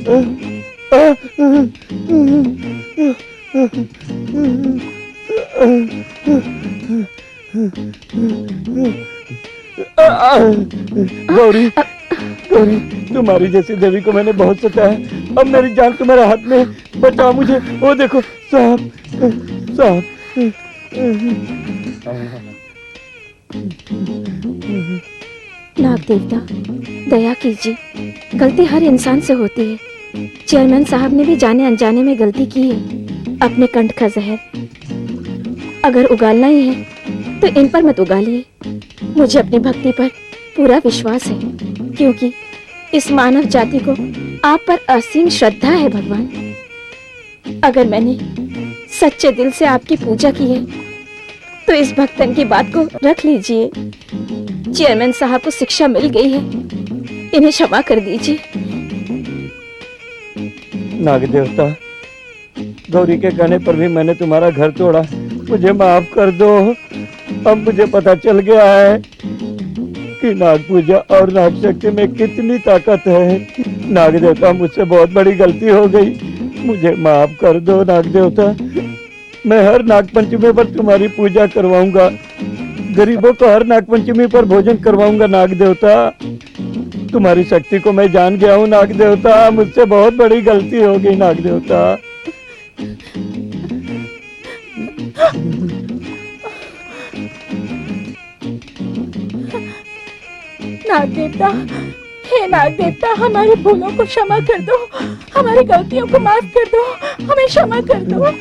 गौरी, गौरी, तुम्हारी जैसी देवी को मैंने बहुत सताया है। अब मेरी जान तुम्हारे हाथ में, बचाओ मुझे। वो देखो सांप, सांप। नाग देवता, दया कीजिए, गलती हर इंसान से होती है। चेयरमैन साहब ने भी जाने अनजाने में गलती की है। अपने कंठ का जहर अगर उगालना ही है तो इन पर मत उगालिए। मुझे अपनी भक्ति पर पूरा विश्वास है, क्योंकि इस मानव जाति को आप पर असीम श्रद्धा है भगवान। अगर मैंने सच्चे दिल से आपकी पूजा की है तो इस भक्तन की बात को रख लीजिए। चेयरमैन साहब को शिक्षा मिल गई है, इन्हें क्षमा कर दीजिए। नाग देवता, गौरी के कहने पर भी मैंने तुम्हारा घर तोड़ा, मुझे माफ कर दो। अब मुझे पता चल गया है कि नाग पूजा और नाग शक्ति में कितनी ताकत है। नाग देवता, मुझसे बहुत बड़ी गलती हो गई, मुझे माफ कर दो नाग देवता। मैं हर नाग पंचमी पर तुम्हारी पूजा करवाऊंगा, गरीबों को हर नाग पंचमी पर भोजन करवाऊंगा नाग देवता। तुम्हारी शक्ति को मैं जान गया हूँ नाग देवता, मुझसे बहुत बड़ी गलती हो गई नाग देवता। नाग देवता, हे नाग देवता, हमारी भूलों को क्षमा कर दो, हमारी गलतियों को माफ कर दो, हमें क्षमा कर दो।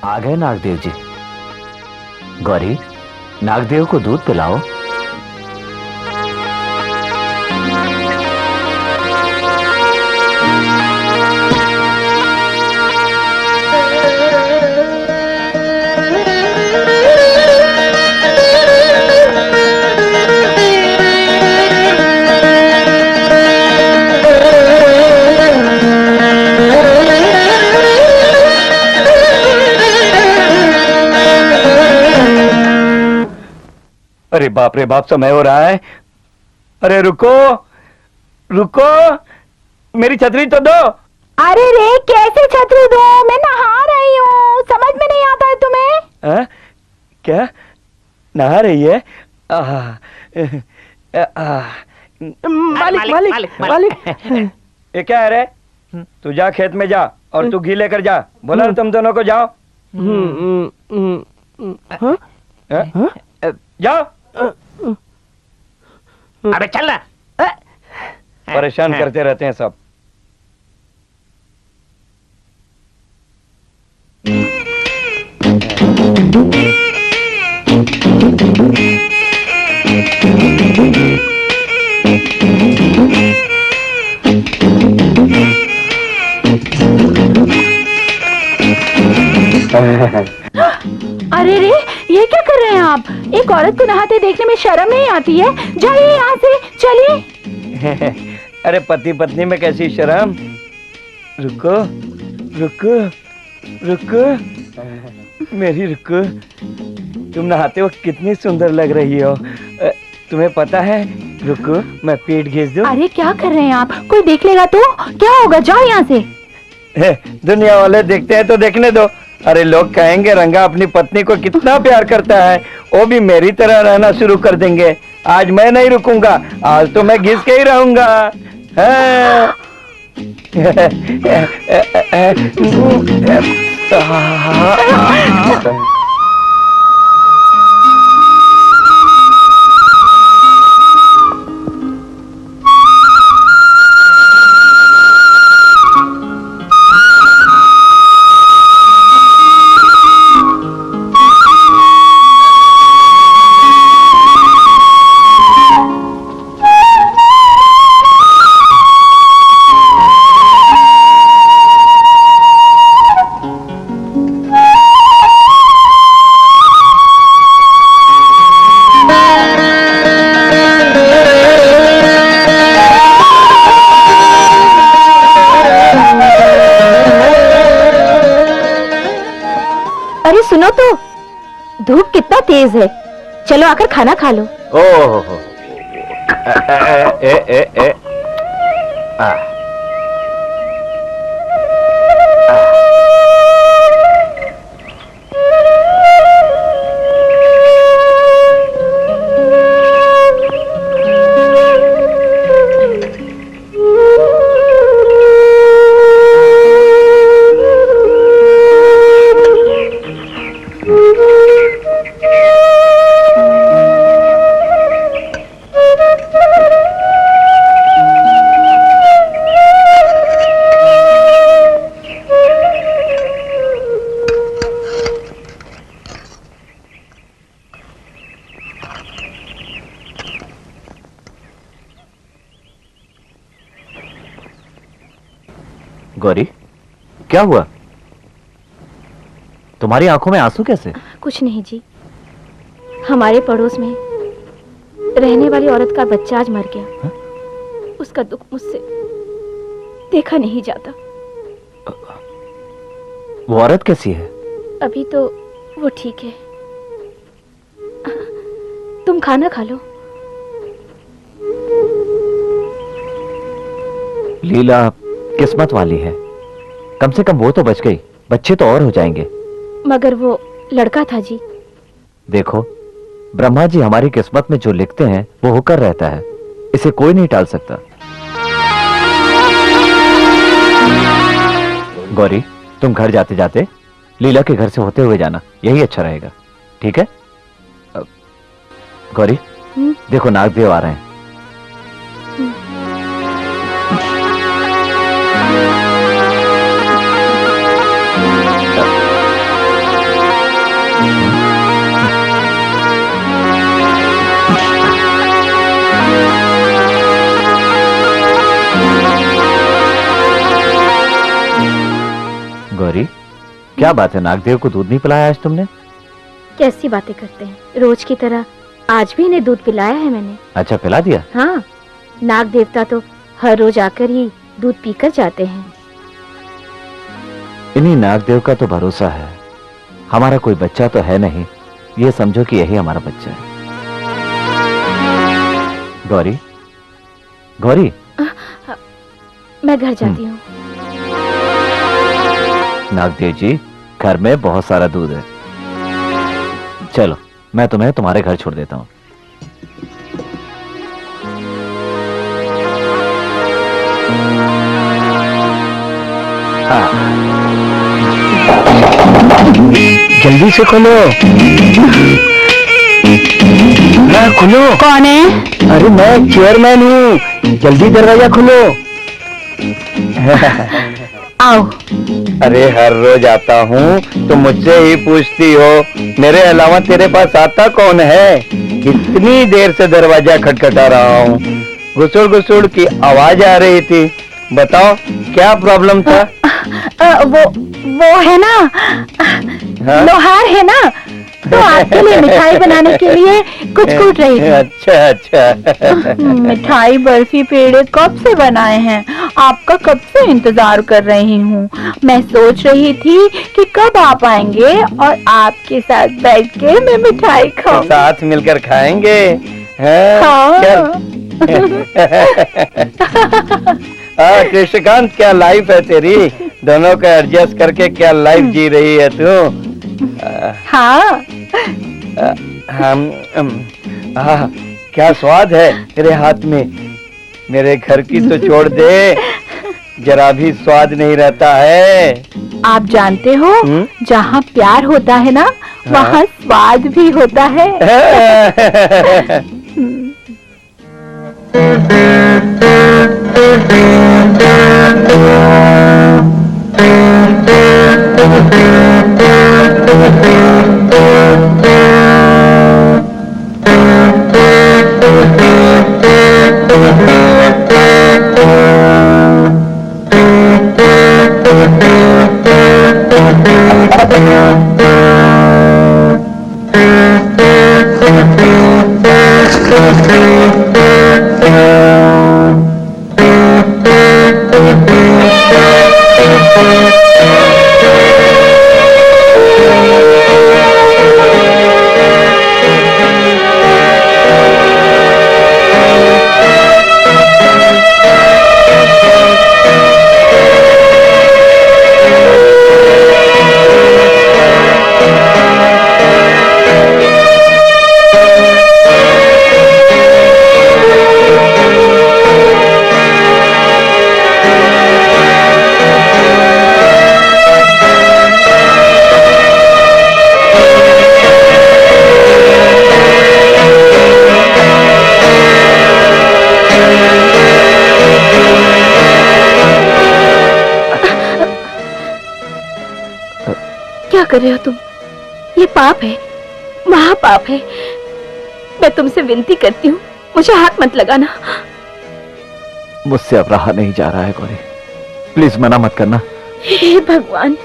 आ गए नागदेव जी। गौरी, नागदेव को दूध पिलाओ। अरे बाप रे बाप, समय हो रहा है। अरे रुको रुको, मेरी छतरी तो दो। अरे रे, कैसे छतरी दो? मैं नहा रही हूँ, समझ में नहीं आता है तुम्हें? क्या नहा रही है? मालिक मालिक मालिक, ये क्या है रे? तू जा खेत में जा और तू घी लेकर जा। बोला ना तुम दोनों को जाओ। जाओ। अबे चल ना। परेशान करते रहते हैं सब। अरे रे, ये क्या कर रहे हैं आप? एक औरत को नहाते देखने में शर्म नहीं आती है? जाइए यहाँ से, चलिए। अरे पति पत्नी में कैसी शर्म? रुको रुको रुको, मेरी रुको। तुम नहाते वक्त कितनी सुंदर लग रही हो, तुम्हें पता है? रुको, मैं पेट घिस दूं। अरे क्या कर रहे हैं आप? कोई देख लेगा तो क्या होगा? जाओ यहाँ से। दुनिया वाले देखते हैं तो देखने दो। अरे लोग कहेंगे रंगा अपनी पत्नी को कितना प्यार करता है, वो भी मेरी तरह रहना शुरू कर देंगे। आज मैं नहीं रुकूंगा, आज तो मैं घिस के ही रहूंगा। तेज है। चलो आकर खाना खा लो। ओह ए ए ए आ गौरी, क्या हुआ? तुम्हारी आंखों में आंसू कैसे? कुछ नहीं जी, हमारे पड़ोस में रहने वाली औरत का बच्चा आज मर गया। हा? उसका दुख मुझसे देखा नहीं जाता। वो औरत कैसी है? अभी तो वो ठीक है। तुम खाना खा लो। लीला किस्मत वाली है, कम से कम वो तो बच गई, बच्चे तो और हो जाएंगे। मगर वो लड़का था जी। देखो, ब्रह्मा जी हमारी किस्मत में जो लिखते हैं वो होकर रहता है, इसे कोई नहीं टाल सकता। गौरी, तुम घर जाते जाते लीला के घर से होते हुए जाना, यही अच्छा रहेगा, ठीक है? गौरी, देखो नागदेव आ रहे हैं। गौरी, क्या बात है, नागदेव को दूध नहीं पिलाया आज तुमने? कैसी बातें करते हैं, रोज की तरह आज भी इन्हें दूध पिलाया है मैंने। अच्छा, पिला दिया? हाँ, नाग देवता तो हर रोज आकर ही दूध पीकर जाते हैं। इन्हीं नागदेव का तो भरोसा है, हमारा कोई बच्चा तो है नहीं, ये समझो कि यही हमारा बच्चा है। गौरी, गौरी, मैं घर जाती हूँ। नागदेव जी, घर में बहुत सारा दूध है, चलो मैं तुम्हें तुम्हारे घर छोड़ देता हूँ। जल्दी से खोलो। हाँ, खोलो। कौन है? अरे मैं चेयरमैन हूँ, जल्दी दरवाजा खोलो। आओ। अरे हर रोज आता हूँ तो मुझसे ही पूछती हो, मेरे अलावा तेरे पास आता कौन है? कितनी देर से दरवाजा खटखटा रहा हूँ, गुसुड़ गुसुड़ की आवाज आ रही थी। बताओ क्या प्रॉब्लम था? वो है ना, हाँ? लोहार है ना, तो आपके लिए मिठाई बनाने के लिए कुछ कूट रही थी। अच्छा अच्छा। मिठाई बर्फी पेड़े कब से बनाए हैं, आपका कब से इंतजार कर रही हूँ। मैं सोच रही थी कि कब आप आएंगे और आपके साथ बैठ के मैं मिठाई खाऊं। साथ मिलकर खाएंगे। हाँ। हाँ कृष्णकांत, क्या लाइफ है तेरी, दोनों का एडजस्ट करके क्या लाइफ जी रही है तू। हाँ। क्या स्वाद है तेरे हाथ में, मेरे घर की तो छोड़ दे, जरा भी स्वाद नहीं रहता है। आप जानते हो, जहाँ प्यार होता है ना, वहाँ स्वाद भी होता है। कर रहे हो तुम? ये पाप है, महापाप है। मैं तुमसे विनती करती हूँ, मुझे हाथ मत लगाना। मुझसे अब रहा नहीं जा रहा है गौरी, प्लीज मना मत करना। हे भगवान,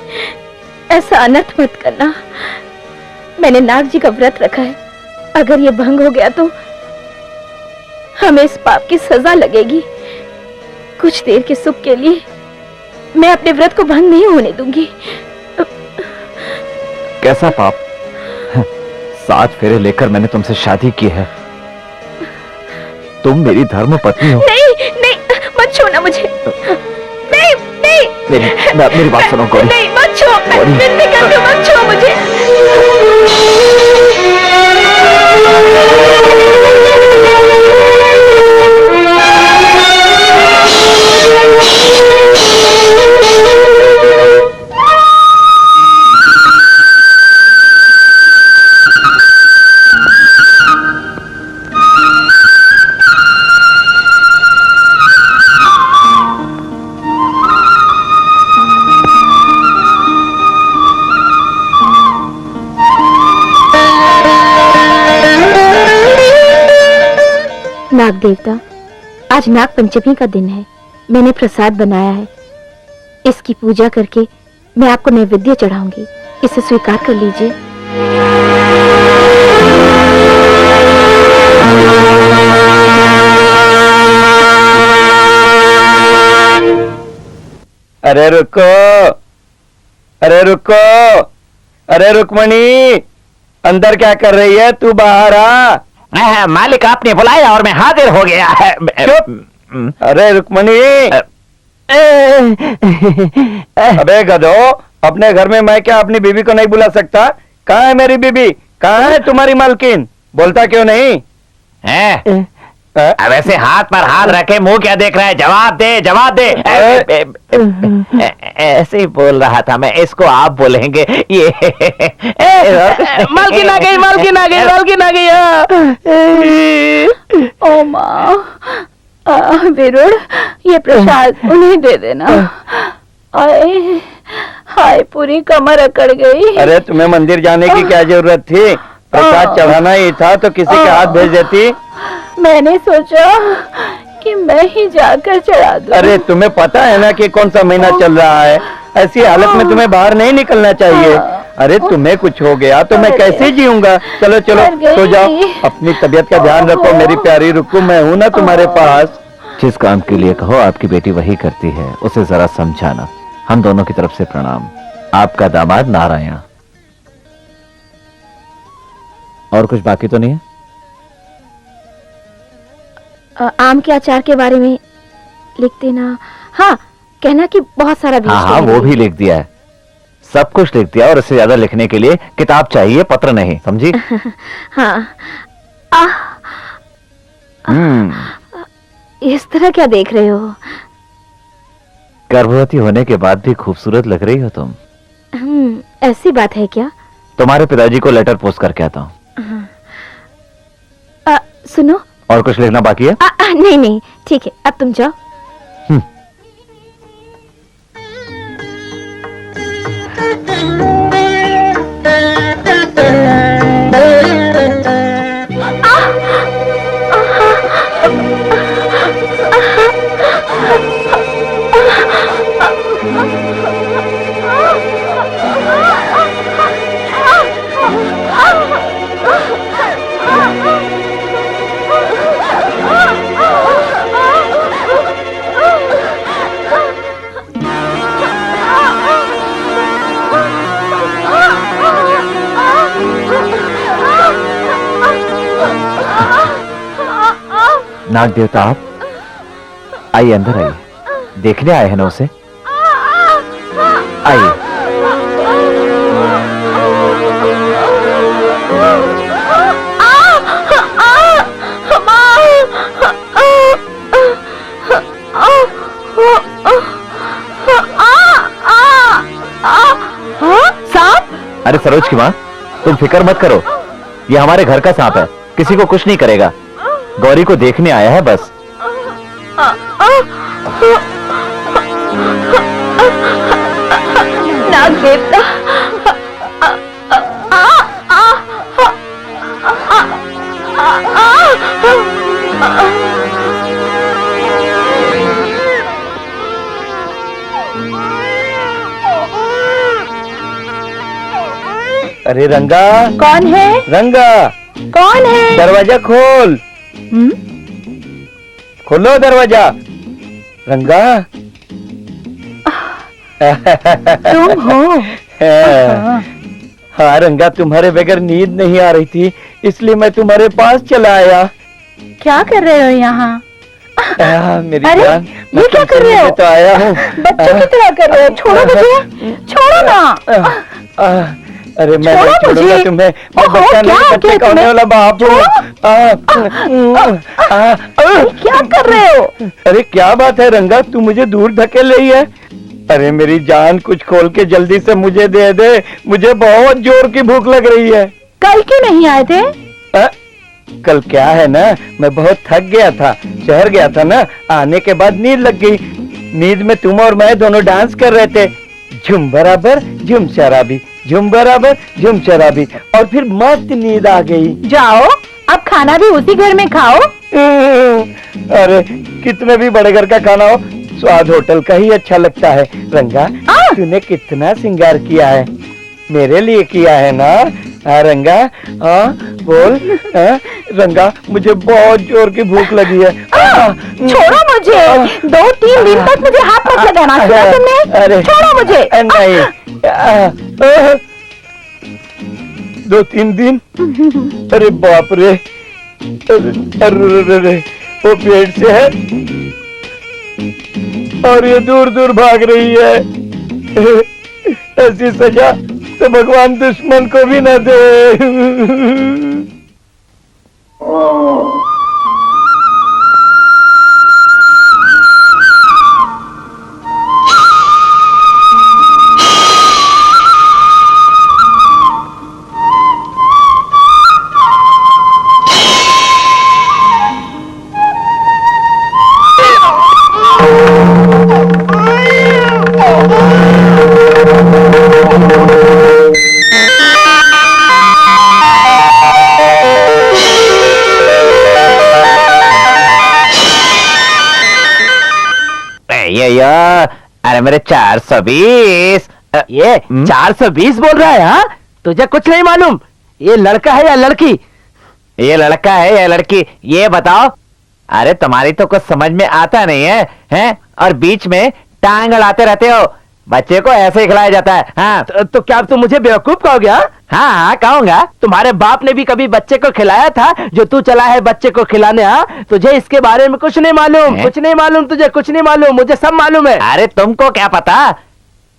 ऐसा अनर्थ मत करना। मैंने नाग जी का व्रत रखा है, अगर ये भंग हो गया तो हमें इस पाप की सजा लगेगी। कुछ देर के सुख के लिए मैं अपने व्रत को भंग नहीं होने दूंगी। कैसा पाप? 7 फेरे लेकर मैंने तुमसे शादी की है, तुम मेरी धर्म पत्नी हो। नहीं नहीं, मत छूना मुझे। नहीं नहीं, मेरी बात सुनो गौरी। नहीं, मत छू। मैं विनती करती हूँ, मत छू मुझे। नाग देवता, आज नाग पंचमी का दिन है। मैंने प्रसाद बनाया है, इसकी पूजा करके मैं आपको नैवेद्य चढ़ाऊंगी। इसे स्वीकार कर लीजिए। अरे रुको, अरे रुको, अरे रुक्मणी, अंदर क्या कर रही है? तू बाहर आ। मालिक आपने बुलाया और मैं हाजिर हो गया है। चुप। अरे रुक्मणी, अबे गधो, अपने घर में मैं क्या अपनी बीबी को नहीं बुला सकता? कहाँ है मेरी बीबी? कहाँ है तुम्हारी मालकिन? बोलता क्यों नहीं? हैं? अब ऐसे हाथ पर हाथ रखे मुंह क्या देख रहा है? जवाब दे, जवाब दे। ऐसे ही बोल रहा था मैं, इसको आप बोलेंगे। ये मालकिन आ गई, मालकिन आ गई, मालकिन आ गई। ओ माँ, विरुण, ये प्रसाद उन्हें दे देना। आए, हाय, पूरी कमर अकड़ गई। अरे तुम्हें मंदिर जाने की क्या जरूरत थी? प्रसाद चढ़ाना ही था तो किसी के हाथ भेज देती। मैंने सोचा कि मैं ही जाकर चढ़ा दूं। अरे तुम्हें पता है ना कि कौन सा महीना चल रहा है? ऐसी हालत में तुम्हें बाहर नहीं निकलना चाहिए। अरे तुम्हें कुछ हो गया तो मैं कैसे जीऊंगा? चलो चलो सो जाओ, अपनी तबीयत का ध्यान रखो मेरी प्यारी रुक्कू, मैं हूँ ना तुम्हारे पास। जिस काम के लिए कहो आपकी बेटी वही करती है, उसे जरा समझाना। हम दोनों की तरफ से प्रणाम। आपका दामाद नारायण। और कुछ बाकी तो नहीं है? आम के अचार के बारे में लिख देना। हाँ, कहना कि बहुत सारा बीज हाँ, वो भी लिख दिया है, सब कुछ लिख दिया। और इससे ज्यादा लिखने के लिए किताब चाहिए, पत्र नहीं, समझी? हाँ। इस तरह क्या देख रहे हो? गर्भवती होने के बाद भी खूबसूरत लग रही हो तुम। ऐसी बात है क्या? तुम्हारे पिताजी को लेटर पोस्ट करके आता हूँ। सुनो, और कुछ लिखना बाकी है? नहीं नहीं, ठीक है, अब तुम जाओ। नाग देवता आप आइए, अंदर आइए। देखने आए हैं ना उसे? आइए। अरे सरोज की माँ, तुम फिक्र मत करो, ये हमारे घर का सांप है, किसी को कुछ नहीं करेगा। गौरी को देखने आया है बस। नाग देवता, अरे रंगा, कौन है? रंगा, कौन है? दरवाजा खोल। खोलो दरवाजा। रंगा, तुम हो? हाँ रंगा, तुम्हारे बगैर नींद नहीं आ रही थी, इसलिए मैं तुम्हारे पास चला आया। क्या कर रहे हो यहाँ? मेरी अरे, जान, ये क्या कर रहे हो? तो आया हूँ। बच्चे की तरह कर रहे हो, छोड़ो मुझे, छोड़ो ना। अरे मैं छोड़ो नहीं छोड़ूंगा मुझे। तुम्हें, मैं ओहो, बच्चा नहीं, क्या बच्चे किया का होने तुमने? वाला बाप हूँ। क्या कर रहे हो? अरे क्या बात है रंगा, तू मुझे दूर धकेल रही है? अरे मेरी जान, कुछ खोल के जल्दी से मुझे दे दे, मुझे बहुत जोर की भूख लग रही है। कल क्यों नहीं आए थे? कल क्या है ना, मैं बहुत थक गया था, शहर गया था ना, आने के बाद नींद लग गई। नींद में तुम और मैं दोनों डांस कर रहे थे, झुम बराबर झुम शराबी, झुम बराबर झुम शराबी, और फिर मस्त नींद आ गई। जाओ, अब खाना भी उसी घर में खाओ। अरे कितने भी बड़े घर का खाना हो, स्वाद होटल का ही अच्छा लगता है। रंगा, तूने कितना श्रृंगार किया है, मेरे लिए किया है ना? रंगा, बोल। रंगा, मुझे बहुत जोर की भूख लगी है। छोड़ो मुझे, 2-3 दिन तक मुझे हाथ मत लगाना, सुना तुमने? अरे छोड़ो मुझे। नहीं, 2-3 दिन? अरे बाप रे, अरे वो पेट से है और ये दूर दूर भाग रही है। ऐसी सजा तो भगवान दुश्मन को भी न दे। ये अरे मेरे 420। ये 420 बोल रहा है? हाँ, तुझे कुछ नहीं मालूम ये लड़का है या लड़की? ये लड़का है या लड़की, ये बताओ। अरे तुम्हारी तो कुछ समझ में आता नहीं है, हैं? और बीच में टांग अड़ाते रहते हो। बच्चे को ऐसे ही खिलाया जाता है। हाँ तो क्या तुम मुझे बेवकूफ कहोगे? हाँ कहूंगा। तुम्हारे बाप ने भी कभी बच्चे को खिलाया था जो तू चला है बच्चे को खिलाने? तुझे इसके बारे में कुछ नहीं मालूम, कुछ नहीं मालूम, तुझे कुछ नहीं मालूम, मुझे सब मालूम है। अरे तुमको क्या पता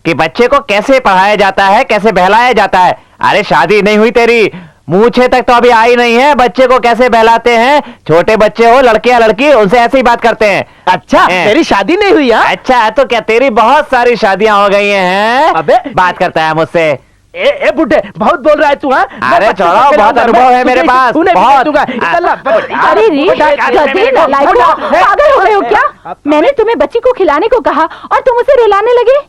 कि बच्चे को कैसे पढ़ाया जाता है, कैसे बहलाया जाता है? अरे शादी नहीं हुई तेरी, मूछे तक तो अभी आई नहीं है, बच्चे को कैसे बहलाते हैं? छोटे बच्चे हो, लड़के या लड़की, उनसे ऐसे ही बात करते हैं। अच्छा, तेरी शादी नहीं हुई? अच्छा, तो क्या तेरी बहुत सारी शादियां हो गई हैं? अबे बात करता है मुझसे। ए बुड्ढे, बहुत बोल रहा है तू। अरे छोड़ो, बहुत अनुभव है मेरे पास, बहुत। अरे रे, गधे नालायकों, पागल हो गए हो क्या? मैंने तुम्हें बच्ची को खिलाने को कहा और तुम उसे रुलाने लगे।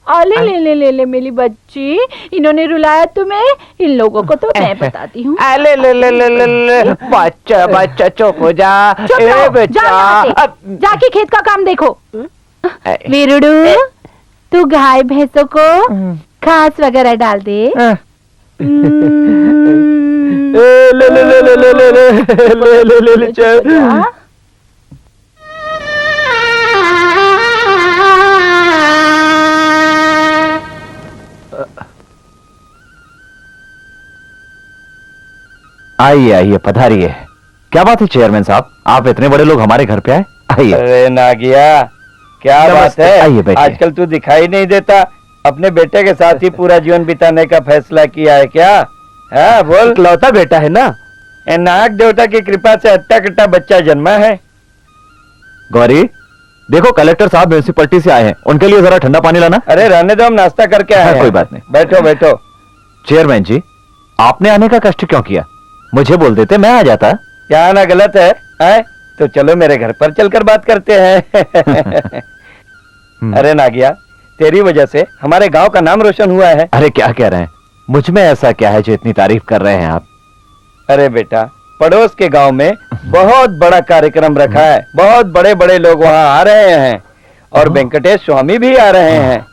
ले ले ले ले ले मेरी बच्ची, इन्होंने रुलाया तुम्हें, इन लोगों को तो मैं बताती हूँ। ले ले ले ले ले ले, बच्चा बच्चा चुप हो जा। चुप रहो, जा यहाँ से, जाके खेत का काम देखो। वीरुडू, तू गाय भैंसों को घास वगैरह डाल दे। ले ले ले ले ले ले ले ले ले ले चल। आइए आइए, पधारिए। क्या बात है चेयरमैन साहब, आप इतने बड़े लोग हमारे घर पे आए? आइए। अरे नागिया, क्या बात है? आइए बैठिए। आजकल तू दिखाई नहीं देता, अपने बेटे के साथ ही पूरा जीवन बिताने का फैसला किया है क्या? हाँ बोल। इकलौता बेटा है ना? नाग देवता की कृपा से अट्टा कट्टा बच्चा जन्मा है। गौरी, देखो कलेक्टर साहब म्यूनिसिपैलिटी से आए हैं, उनके लिए जरा ठंडा पानी लाना। अरे रहने दो, हम नाश्ता करके आए हैं। कोई बात नहीं, बैठो बैठो। चेयरमैन जी, आपने आने का कष्ट क्यों किया? मुझे बोल देते, मैं आ जाता। क्या आना गलत है? तो चलो मेरे घर पर चलकर बात करते हैं। अरे नागिया, तेरी वजह से हमारे गांव का नाम रोशन हुआ है। अरे क्या कह रहे हैं, मुझ में ऐसा क्या है जो इतनी तारीफ कर रहे हैं आप? अरे बेटा, पड़ोस के गांव में बहुत बड़ा कार्यक्रम रखा है, बहुत बड़े बड़े लोग वहां आ रहे हैं और वेंकटेश स्वामी भी आ रहे हैं।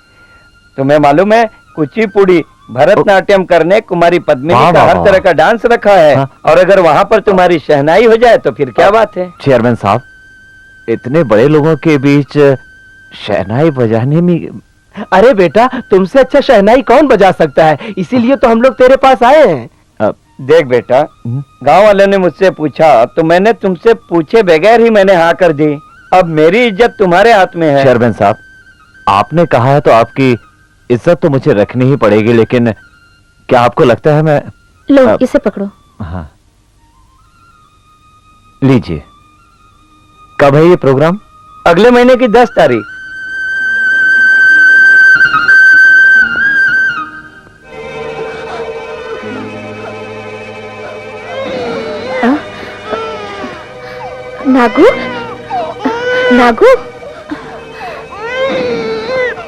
तुम्हें मालूम है, कुचिपुड़ी भरतनाट्यम करने कुमारी पद्मिनी वाह, का वाह, हर वाह। तरह का डांस रखा है। हाँ। और अगर वहाँ पर तुम्हारी शहनाई हो जाए तो फिर क्या बात है। चेयरमैन साहब, इतने बड़े लोगों के बीच शहनाई बजाने में। अरे बेटा, तुमसे अच्छा शहनाई कौन बजा सकता है, इसीलिए तो हम लोग तेरे पास आए हैं। देख बेटा, गांव वालों ने मुझसे पूछा तो मैंने तुमसे पूछे बगैर ही मैंने हाँ कर दी। अब मेरी इज्जत तुम्हारे हाथ में है। चेयरमैन साहब, आपने कहा है तो आपकी इज्जत तो मुझे रखनी ही पड़ेगी, लेकिन क्या आपको लगता है मैं। लो अब- इसे पकड़ो। हाँ, लीजिए। कब है ये प्रोग्राम? अगले महीने की 10 तारीख। नागू, नागू,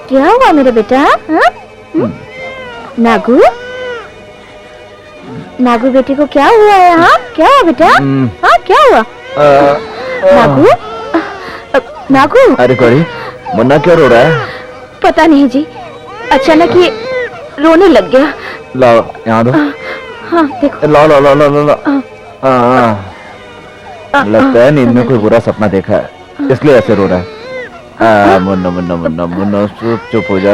क्या हुआ मेरे बेटा? हाँ? नागू, नागू बेटे को क्या हुआ है? हाँ क्या हुआ बेटा? हाँ क्या हुआ? नागू, नागू, अरे गौरी, मुन्ना क्यों रो रहा है? पता नहीं जी, अचानक ये रोने लग गया। लाओ यहाँ दो। हाँ देखो। लाओ लाओ लाओ लाओ लाओ। हाँ, लगता है नींद में कोई बुरा सपना देखा है, इसलिए ऐसे रो रहा है। मुन्ना मुन्ना मुन्ना मुन्ना, चुप चुप हो जा।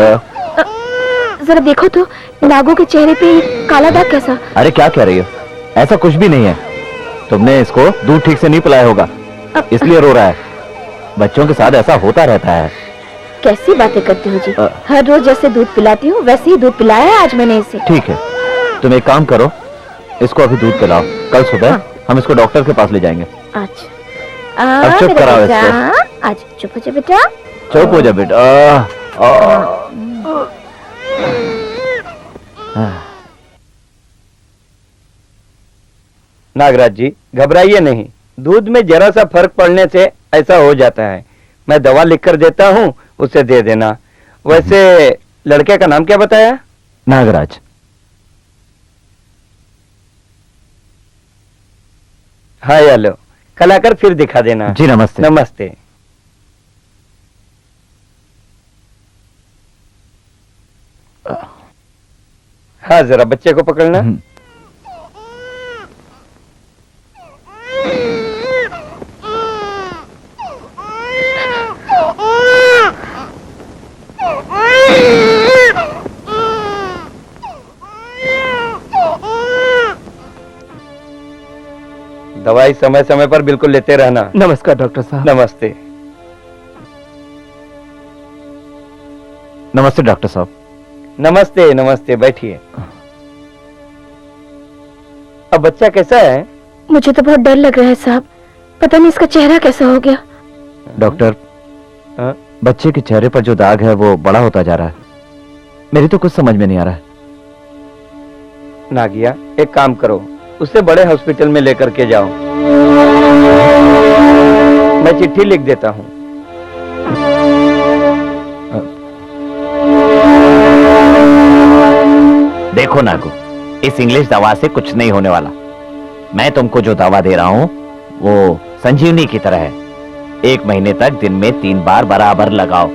जरा देखो तो नागू के चेहरे पे ये काला दाग कैसा? अरे क्या कह रही हो? ऐसा कुछ भी नहीं है। तुमने इसको दूध ठीक से नहीं पिलाया होगा, इसलिए रो रहा है। बच्चों के साथ ऐसा होता रहता है। कैसी बातें करते हो जी? हर रोज जैसे दूध पिलाती हूँ वैसे ही दूध पिलाया है आज मैंने इसे। ठीक है, तुम एक काम करो, इसको अभी दूध पिलाओ। कल सुबह हम इसको डॉक्टर के पास ले जाएंगे। अच्छा, अब चुप मेरा कराओ बेटा, इसको। आज चुप हो जा बेटा। चुप हो जा बेटा। नागराज जी, घबराइए नहीं, दूध में जरा सा फर्क पड़ने से ऐसा हो जाता है। मैं दवा लिख कर देता हूँ, उसे दे देना। वैसे लड़के का नाम क्या बताया? नागराज। हाँ या लो, कल आकर फिर दिखा देना। जी नमस्ते। नमस्ते। हाँ जरा बच्चे को पकड़ना। दवाई समय समय पर बिल्कुल लेते रहना। नमस्कार डॉक्टर साहब। नमस्ते। नमस्ते डॉक्टर साहब। नमस्ते नमस्ते, बैठिए। अब बच्चा कैसा है? मुझे तो बहुत डर लग रहा है साहब, पता नहीं इसका चेहरा कैसा हो गया। डॉक्टर, हाँ? बच्चे के चेहरे पर जो दाग है वो बड़ा होता जा रहा है। मेरी तो कुछ समझ में नहीं आ रहा है। नागिया, एक काम करो, उसे बड़े हॉस्पिटल में लेकर के जाओ। मैं चिट्ठी लिख देता हूँ। देखो नागू, इस इंग्लिश दवा से कुछ नहीं होने वाला। मैं तुमको जो दवा दे रहा हूं वो संजीवनी की तरह है। 1 महीने तक दिन में 3 बार बराबर लगाओ।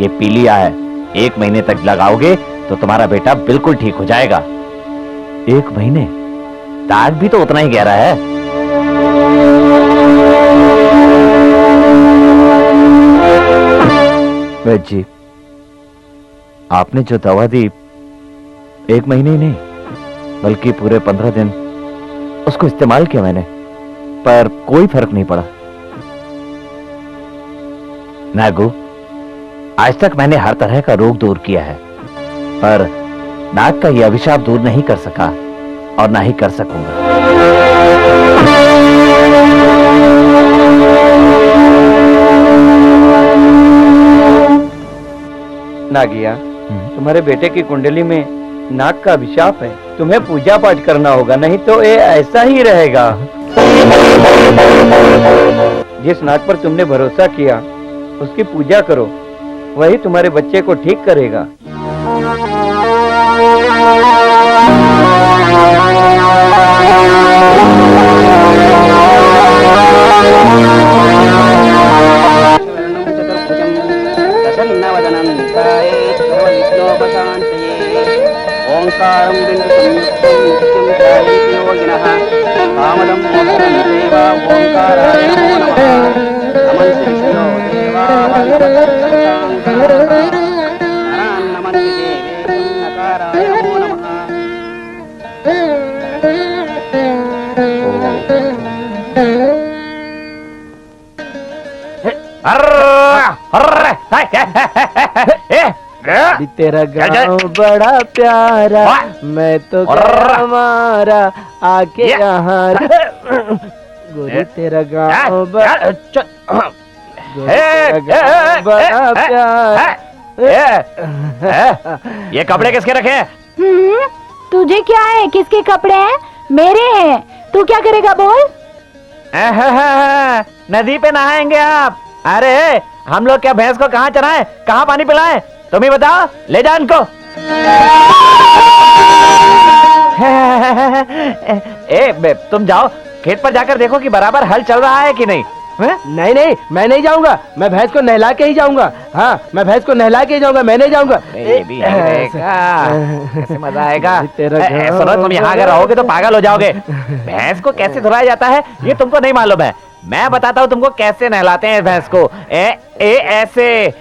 ये पी लिया है, 1 महीने तक लगाओगे तो तुम्हारा बेटा बिल्कुल ठीक हो जाएगा। 1 महीने? दाग भी तो उतना ही गहरा है। वैद्य जी, आपने जो दवा दी 1 महीने ही नहीं बल्कि पूरे 15 दिन उसको इस्तेमाल किया मैंने, पर कोई फर्क नहीं पड़ा। नागू, आज तक मैंने हर तरह का रोग दूर किया है, पर नाग का यह अभिशाप दूर नहीं कर सका और ना ही कर सकूंगा। नागिया, तुम्हारे बेटे की कुंडली में नाग का अभिशाप है। तुम्हें पूजा पाठ करना होगा, नहीं तो ये ऐसा ही रहेगा। जिस नाग पर तुमने भरोसा किया उसकी पूजा करो, वही तुम्हारे बच्चे को ठीक करेगा। अभी तेरा गाँव बड़ा प्यारा, मैं तो हमारा आके यहाँ गोरी तेरा गाँव बड़ा बड़ा प्यारा। ये कपड़े किसके रखे हैं? तुझे क्या है? किसके कपड़े हैं? मेरे हैं। तू क्या करेगा बोल? नदी पे नहाएंगे आप? अरे हम लोग क्या भैंस को कहाँ चराएं, कहाँ पानी पिलाएं? तुम ही बताओ, ले जा इनको। तुम जाओ खेत पर जाकर देखो कि बराबर हल चल रहा है कि नहीं। नहीं नहीं, मैं नहीं जाऊंगा, मैं भैंस को नहला के ही जाऊंगा। हाँ, मैं भैंस को नहला के ही जाऊंगा, मैं नहीं जाऊंगा। ये भी नहीं रहेगा, कैसे मजा आएगा। तेरा सुनो, तुम यहाँ अगर रहोगे तो पागल हो जाओगे। भैंस को कैसे धुलाया जाता है ये तुमको नहीं मालूम है। मैं बताता हूँ तुमको कैसे नहलाते हैं भैंस को। ऐसे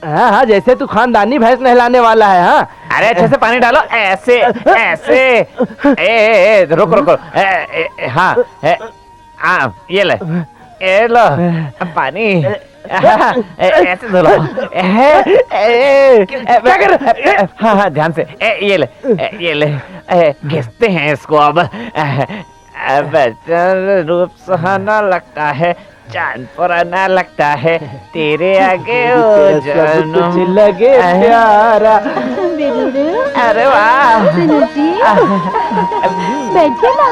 हाँ हाँ, जैसे तू खानदानी भैंस नहलाने वाला है। हाँ, अरे अच्छे से पानी डालो, ऐसे ऐसे। रुक रुक, हाँ ये ले, ये लो पानी, ऐसे धो लो। क्या कर? हाँ ध्यान से, ये ले घिसते हैं इसको। अब रूप सुहाना लगता है, चांद पुराना लगता है, तेरे आगे ओ कुछ लगे प्यारा। अरे वाह, बैठिए ना।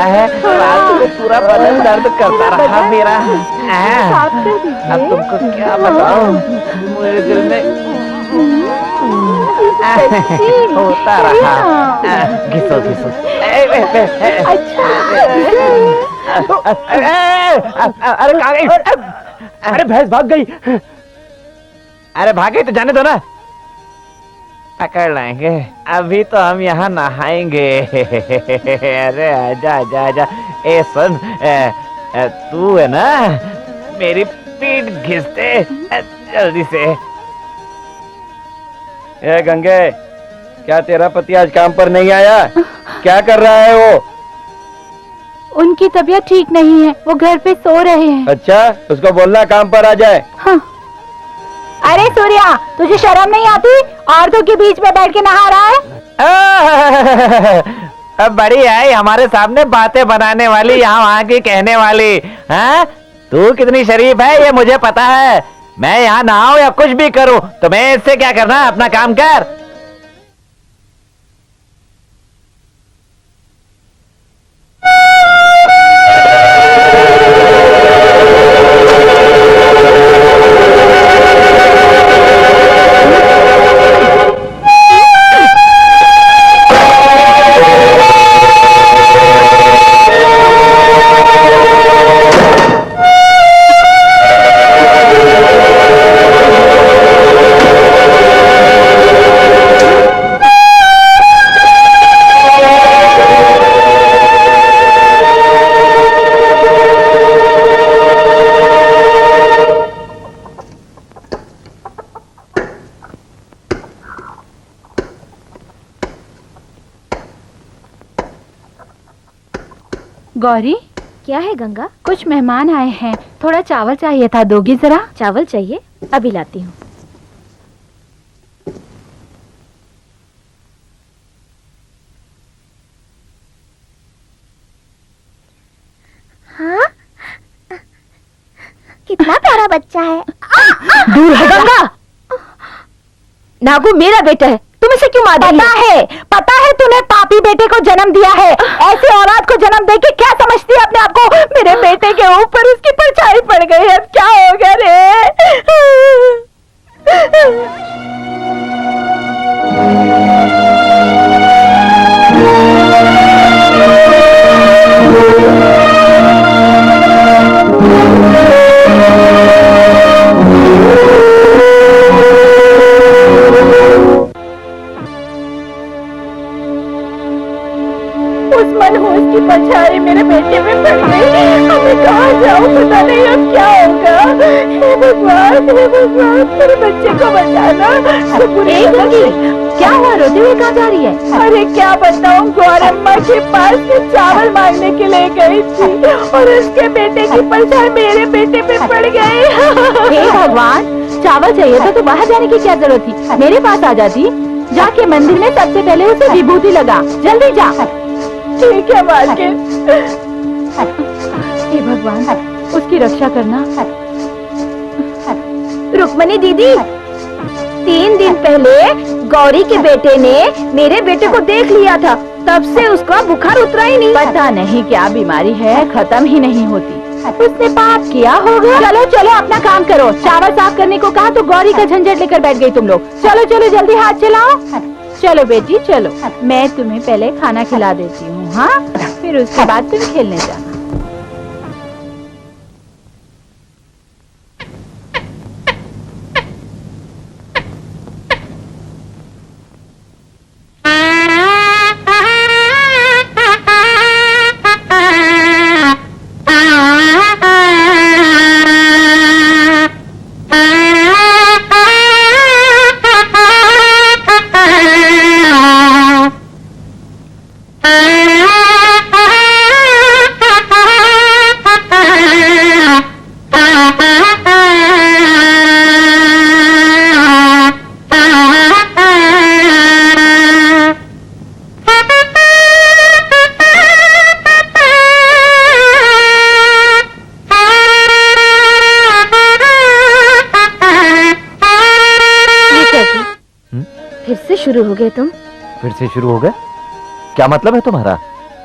रात को पूरा बदन दर्द करता रहा मेरा। अब तुमको क्या बताऊं, मेरे दिल में होता रहा। घिसो घिसो। अरे कहाँ गई? अरे भैंस भाग गई। अरे भागे तो जाने दो ना, पकड़ लाएंगे। अभी तो हम यहाँ नहाएंगे। अरे आजा आजा आजा। ए सुन, तू है ना, मेरी पीठ घिसते जल्दी से। ए गंगे, क्या तेरा पति आज काम पर नहीं आया? क्या कर रहा है वो? उनकी तबीयत ठीक नहीं है, वो घर पे सो रहे हैं। अच्छा, उसको बोलना काम पर आ जाए। हाँ। अरे सूर्या, तुझे शर्म नहीं आती? औरतों के बीच में बैठ के नहा रहा है। अब बड़ी आई हमारे सामने बातें बनाने वाली, यहाँ वहाँ की कहने वाली। हाँ, तू कितनी शरीफ है ये मुझे पता है। मैं यहाँ नहाऊं या कुछ भी करूं, तुम्हें इससे क्या करना है? अपना काम कर। गौरी, क्या है गंगा? कुछ मेहमान आए हैं, थोड़ा चावल चाहिए था, दोगी जरा? चावल चाहिए? अभी लाती हूँ। हाँ, कितना प्यारा बच्चा है। दूर है गंगा। नागू मेरा बेटा है, तुम इसे क्यों मार रही हो? पता है तूने पापी बेटे को जन्म दिया है। ऐसी औलाद को जन्म देके क्या समझती है अपने आप को? मेरे बेटे के ऊपर उसकी परछाई पड़ गई है, अब क्या होगा रे? जाऊं, पता नहीं अब क्या होगा। हे भगवान मेरे बच्चे को बचाना। क्या हुआ, रोते हुए कहाँ जा रही है? अरे क्या बताऊं, गौरम्मा के पास से चावल मांगने के लिए गई थी और उसके बेटे की परछाई मेरे बेटे पे पड़ गई। हे भगवान, चावल चाहिए था तो बाहर जाने की क्या जरूरत थी, मेरे पास आ जाती। जाके मंदिर में सबसे पहले उसे विभूति लगा, जल्दी जा। ठीक है मालकिन। हे भगवान, उसकी रक्षा करना। रुक्मणी दीदी, 3 दिन पहले गौरी के बेटे ने मेरे बेटे को देख लिया था, तब से उसका बुखार उतरा ही नहीं। पता नहीं क्या बीमारी है, खत्म ही नहीं होती। उसने पाप किया होगा। चलो चलो अपना काम करो। चावल साफ करने को कहा तो गौरी का झंझट लेकर बैठ गई तुम लोग। चलो चलो जल्दी हाथ चलाओ। चलो बेटी चलो, मैं तुम्हें पहले खाना खिला देती हूँ, हाँ? फिर उसके बाद तुम खेलने जाना। शुरू हो गए तुम? फिर से शुरू हो गए? क्या मतलब है तुम्हारा?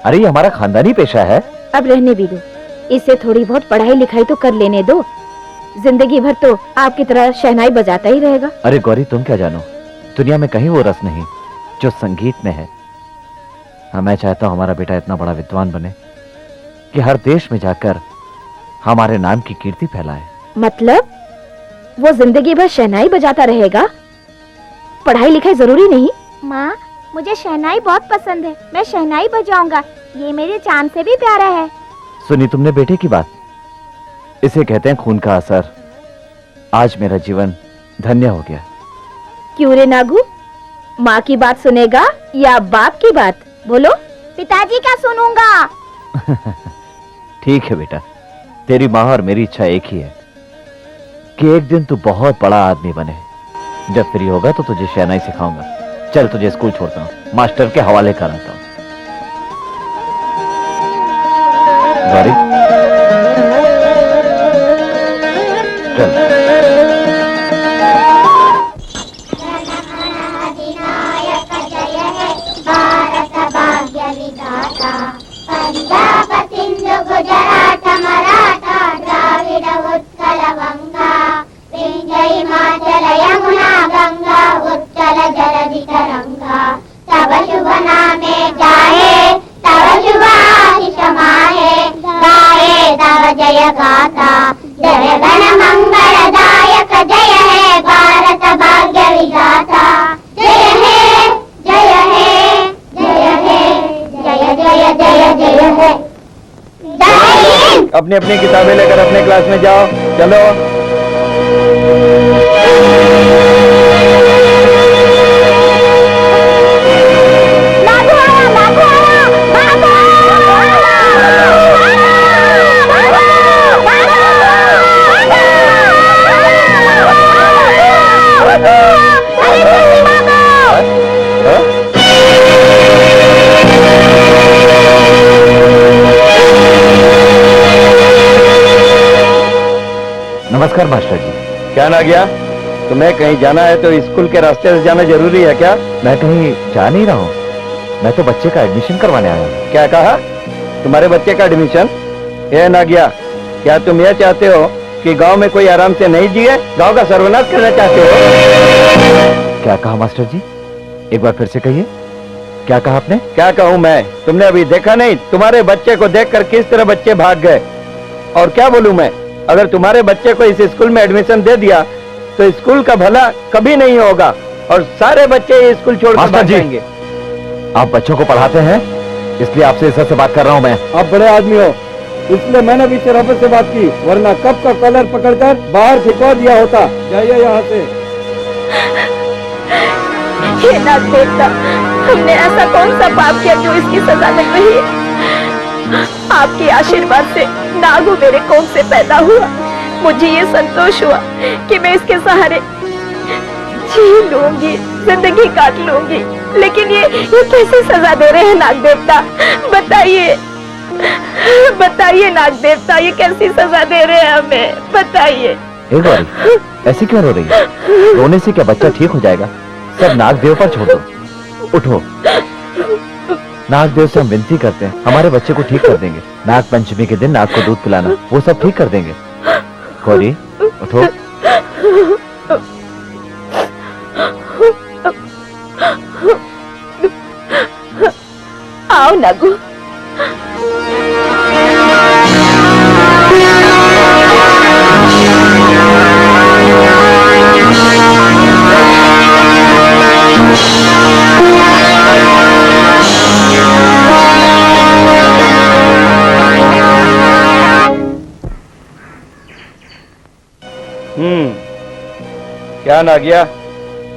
अरे ये हमारा खानदानी पेशा है। अब रहने भी दो, इससे थोड़ी बहुत पढ़ाई लिखाई तो कर लेने दो। जिंदगी भर तो आपकी तरह शहनाई बजाता ही रहेगा। अरे गौरी, तुम क्या जानो, दुनिया में कहीं वो रस नहीं जो संगीत में है। हाँ, मैं चाहता हूँ हमारा बेटा इतना बड़ा विद्वान बने कि हर देश में जाकर हमारे नाम की कीर्ति फैलाए। मतलब वो जिंदगी भर शहनाई बजाता रहेगा, पढ़ाई लिखाई जरूरी नहीं? माँ, मुझे शहनाई बहुत पसंद है, मैं शहनाई बजाऊंगा। ये मेरे चांद से भी प्यारा है। सुनी तुमने बेटे की बात? इसे कहते हैं खून का असर। आज मेरा जीवन धन्य हो गया। क्यों रे नागू, माँ की बात सुनेगा या बाप की बात? बोलो। पिताजी का सुनूंगा। ठीक है बेटा, तेरी माँ और मेरी इच्छा एक ही है कि एक दिन तू बहुत बड़ा आदमी बने। जब फ्री होगा तो तुझे शहनाई सिखाऊंगा। चल तुझे स्कूल छोड़ता हूँ, मास्टर के हवाले कराता हूँ। गौरी चल। पंजाब सिंधु गुजरात मराठा द्राविड उत्कल गंगा विंध्य हिमाचल यमुना गंगा उत्कल जलधि तरंगा। तव शुभ नामे जाहे, तव शुभ आशीष माहे, गाये तव जय गाथा। जय गण मंगलदायक जय है भारत भाग्य विधाता। जय है जय है जय है जय जय जय जय है। अपनी अपनी किताबें लेकर अपने क्लास में जाओ। चलो। नमस्कार मास्टर जी। क्या ना गया? तुम्हें कहीं जाना है तो स्कूल के रास्ते से जाना जरूरी है क्या? मैं कहीं जा नहीं रहा हूँ, मैं तो बच्चे का एडमिशन करवाने आया हूँ। क्या कहा? तुम्हारे बच्चे का एडमिशन? ये ना गया, क्या तुम ये चाहते हो कि गांव में कोई आराम से नहीं जिए, गांव का सर्वनाश करना चाहते हो? क्या कहा मास्टर जी? एक बार फिर से कहिए, क्या कहा आपने? क्या कहूँ मैं? तुमने अभी देखा नहीं तुम्हारे बच्चे को देखकर किस तरह बच्चे भाग गए? और क्या बोलूं मैं, अगर तुम्हारे बच्चे को इस स्कूल में एडमिशन दे दिया तो स्कूल का भला कभी नहीं होगा और सारे बच्चे ये स्कूल छोड़कर भाग जाएंगे। आप बच्चों को पढ़ाते हैं, इसलिए आपसे इज्जत से बात कर रहा हूं मैं। आप बड़े आदमी हो, इसलिए मैंने भी शराफत से बात की, वरना कब का कलर पकड़कर बाहर फिकवा दिया होता। जाइए यहाँ से। हे नाग देवता, हमने ऐसा कौन सा पाप किया जो इसकी सजा मिल रही है? आपके आशीर्वाद से नागू मेरे कोख से पैदा हुआ। मुझे ये संतोष हुआ कि मैं इसके सहारे जी लूंगी, जिंदगी काट लूंगी। लेकिन ये कैसी सजा दे रहे हैं नाग देवता? बताइए, बताइए नाग देवता, ये कैसी सजा दे रहे हैं हमें? बताइए। गौरी, ऐसी क्यों रो रही है? रोने से क्या बच्चा ठीक हो जाएगा? सब नागदेव पर छोड़ दो। उठो, नागदेव से हम विनती करते हैं, हमारे बच्चे को ठीक कर देंगे। नाग पंचमी के दिन नाग को दूध पिलाना, वो सब ठीक कर देंगे। गौरी, उठो। आओ नागू। क्या ना गया?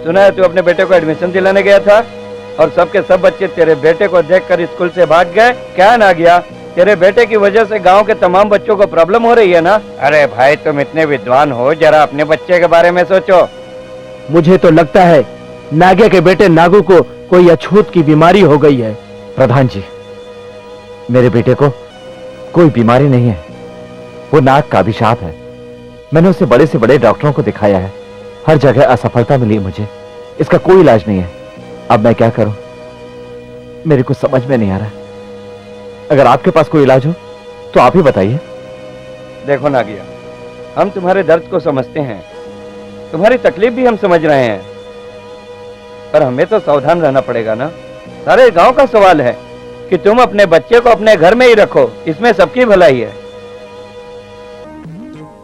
सुना है तू अपने बेटे को एडमिशन दिलाने गया था और सबके सब बच्चे तेरे बेटे को देखकर स्कूल से भाग गए। क्या ना गया? तेरे बेटे की वजह से गांव के तमाम बच्चों को प्रॉब्लम हो रही है ना? अरे भाई, तुम इतने विद्वान हो, जरा अपने बच्चे के बारे में सोचो। मुझे तो लगता है नागे के बेटे नागू को कोई अछूत की बीमारी हो गई है। प्रधान जी, मेरे बेटे को कोई बीमारी नहीं है, वो नाग का अभिशाप है। मैंने उसे बड़े से बड़े डॉक्टरों को दिखाया है, हर जगह असफलता मिली मुझे। इसका कोई इलाज नहीं है। अब मैं क्या करूं, मेरे को समझ में नहीं आ रहा। अगर आपके पास कोई इलाज हो तो आप ही बताइए। देखो नागिया, हम तुम्हारे दर्द को समझते हैं, तुम्हारी तकलीफ भी हम समझ रहे हैं, पर हमें तो सावधान रहना पड़ेगा ना। सारे गांव का सवाल है कि तुम अपने बच्चे को अपने घर में ही रखो, इसमें सबकी भलाई है।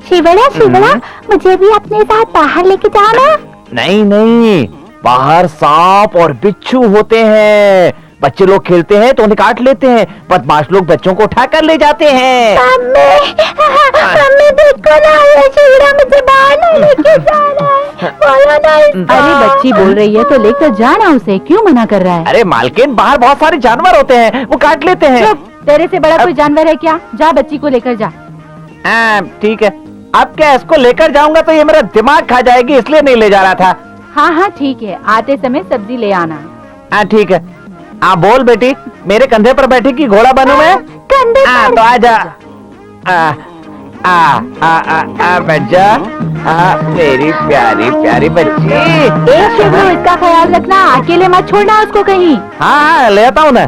शिवड़ा शिवड़ा, मुझे भी अपने साथ बाहर लेके जाना। नहीं नहीं, बाहर सांप और बिच्छू होते हैं। बच्चे लोग खेलते हैं तो उन्हें काट लेते हैं, बदमाश लोग बच्चों को उठाकर ले जाते हैं। मम्मी देखो ना, ये शिवड़ा मुझे बाहर नहीं लेके जा रहा है। बोलो ना इसको। अरे बच्ची बोल रही है तो लेकर जाना उसे, क्यों मना कर रहा है? अरे मालकिन, बाहर बहुत सारे जानवर होते हैं, वो काट लेते हैं। चुप, तेरे से बड़ा कोई जानवर है क्या? जा बच्ची को लेकर जा। ठीक है, अब क्या इसको लेकर जाऊंगा तो ये मेरा दिमाग खा जाएगी, इसलिए नहीं ले जा रहा था। हाँ हाँ ठीक है, आते समय सब्जी ले आना। हाँ ठीक है। बोल बेटी, मेरे कंधे पर बैठी कि घोड़ा बनूं मैं? कंधे पर। तो आजा। बैठ जा। मेरी प्यारी प्यारी बच्ची। एक शिवू, इसका ख्याल रखना, अकेले मत छोड़ना उसको कहीं। हाँ, ले आता हूँ ना।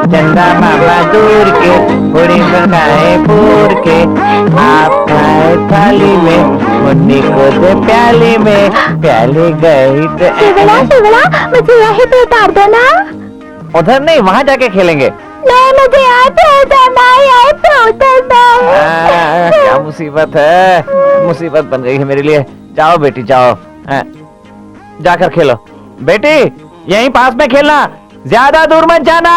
चंदा मामा दूर के, पूरी बनाए पूर के, आप खाए थाली में, मुन्नी को दे प्याली में, प्याली गई तो शिवड़ा शिवड़ा, मुझे यहीं पे उतार दो ना। उधर नहीं, वहाँ जाके खेलेंगे। नहीं, मुझे यहाँ पे उतरना है, यहाँ पे उतरना है। क्या मुसीबत है, मुसीबत बन गई है मेरे लिए। जाओ बेटी जाओ, जाकर खेलो। बेटी यहीं पास में खेलना, ज्यादा दूर मत जाना।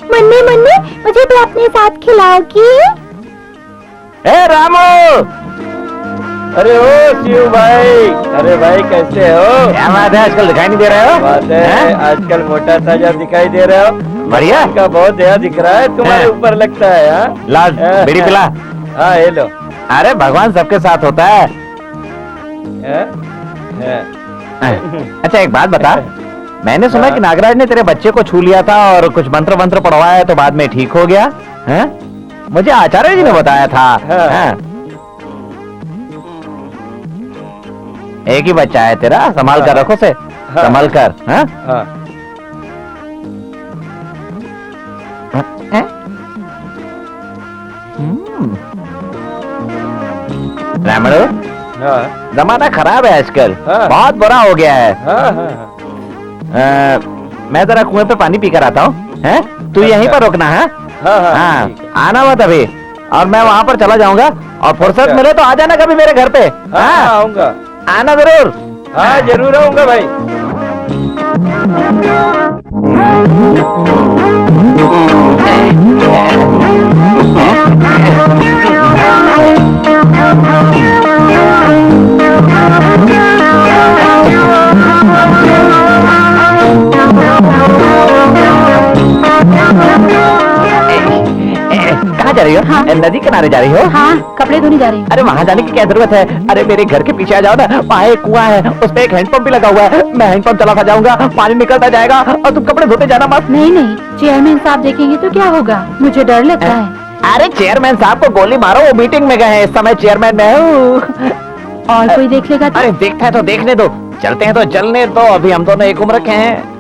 मुन्नी मुन्नी, मुझे भी अपने साथ खिलाओगी? ए रामू! अरे ओ शिव भाई, अरे भाई कैसे हो? क्या बात है, आजकल दिखाई नहीं दे रहे हो? बात है, आजकल मोटा ताजा दिखाई दे रहे हो। बढ़िया का बहुत दया दिख रहा है तुम्हारे ऊपर, लगता है। हाँ, लाल बीड़ी पिला। हाँ ये लो। अरे भगवान सबके साथ होता है। अच्छा एक बात बता, मैंने सुना कि नागराज ने तेरे बच्चे को छू लिया था और कुछ मंत्र वंत्र पढ़वाया है तो बाद में ठीक हो गया है? मुझे आचार्य जी ने बताया था। एक ही बच्चा है तेरा, संभाल कर रखो से, संभाल कर। रामड़ो, जमाना खराब है आजकल, बहुत बुरा हो गया है। मैं जरा कुएं पे पानी पीकर आता हूँ, तू यहीं पर रुकना है। हाँ, आना मत अभी, और मैं वहाँ पर चला जाऊंगा, और फुर्सत मिले तो आ जाना कभी मेरे घर पे। हाँ आऊंगा, आना जरूर। हाँ जरूर आऊंगा भाई। कहाँ जा रही हो? हाँ। नदी किनारे जा रही हो? हाँ, कपड़े धोने जा रही हूँ। अरे वहाँ जाने की क्या जरूरत है? अरे मेरे घर के पीछे आ जाओ ना, वहाँ एक कुआं है, उस पे एक हैंडपंप भी लगा हुआ है। मैं हैंडपंप चलाता जाऊंगा, पानी निकलता जाएगा और तुम कपड़े धोते जाना मत। नहीं नहीं, चेयरमैन साहब देखेंगे तो क्या होगा? मुझे डर लगता है। अरे चेयरमैन साहब को गोली मारो, वो मीटिंग में गए हैं, इस समय चेयरमैन मैं हूँ। और कोई देख लेगा तो? अरे देखता है तो देखने दो, चलते हैं तो चलने दो, अभी हम दोनों एक उम्र के हैं।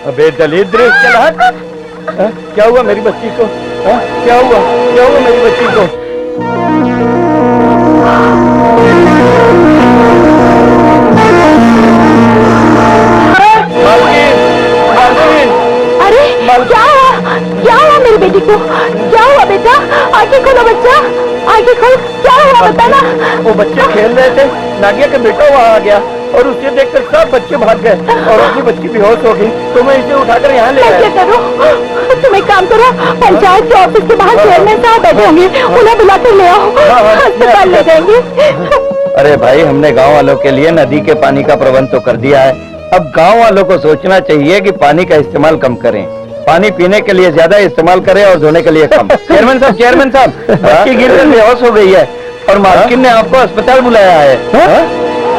अबे दलिद्र, चल हट। हाँ? क्या हुआ मेरी बच्ची को? हाँ? क्या हुआ मेरी बच्ची को? अरे क्या हुआ मेरी बेटी को? क्या हुआ बेटा? आंखें खोलो बच्चा, आंखें खोल। क्या हुआ बताना? वो बच्चे खेल रहे थे, नागिया का बेटा वहाँ आ गया और उसे देखकर सब बच्चे भाग गए और उसकी बच्ची बेहोश हो गई, तो मैं इसे उठाकर यहाँ ले आया। क्या करो? तुम एक काम करो, पंचायत के ऑफिस के बाहर चेयरमैन साहब बैठे होंगे, उन्हें बुलाकर ले आओ, अस्पताल ले जाएंगे। अरे भाई, हमने गांव वालों के लिए नदी के पानी का प्रबंध तो कर दिया है, अब गांव वालों को सोचना चाहिए कि पानी का इस्तेमाल कम करें, पानी पीने के लिए ज्यादा इस्तेमाल करें और धोने के लिए कम। चेयरमैन साहब, बच्ची गिरकर बेहोश हो गई है और मालकिन ने आपको अस्पताल बुलाया है।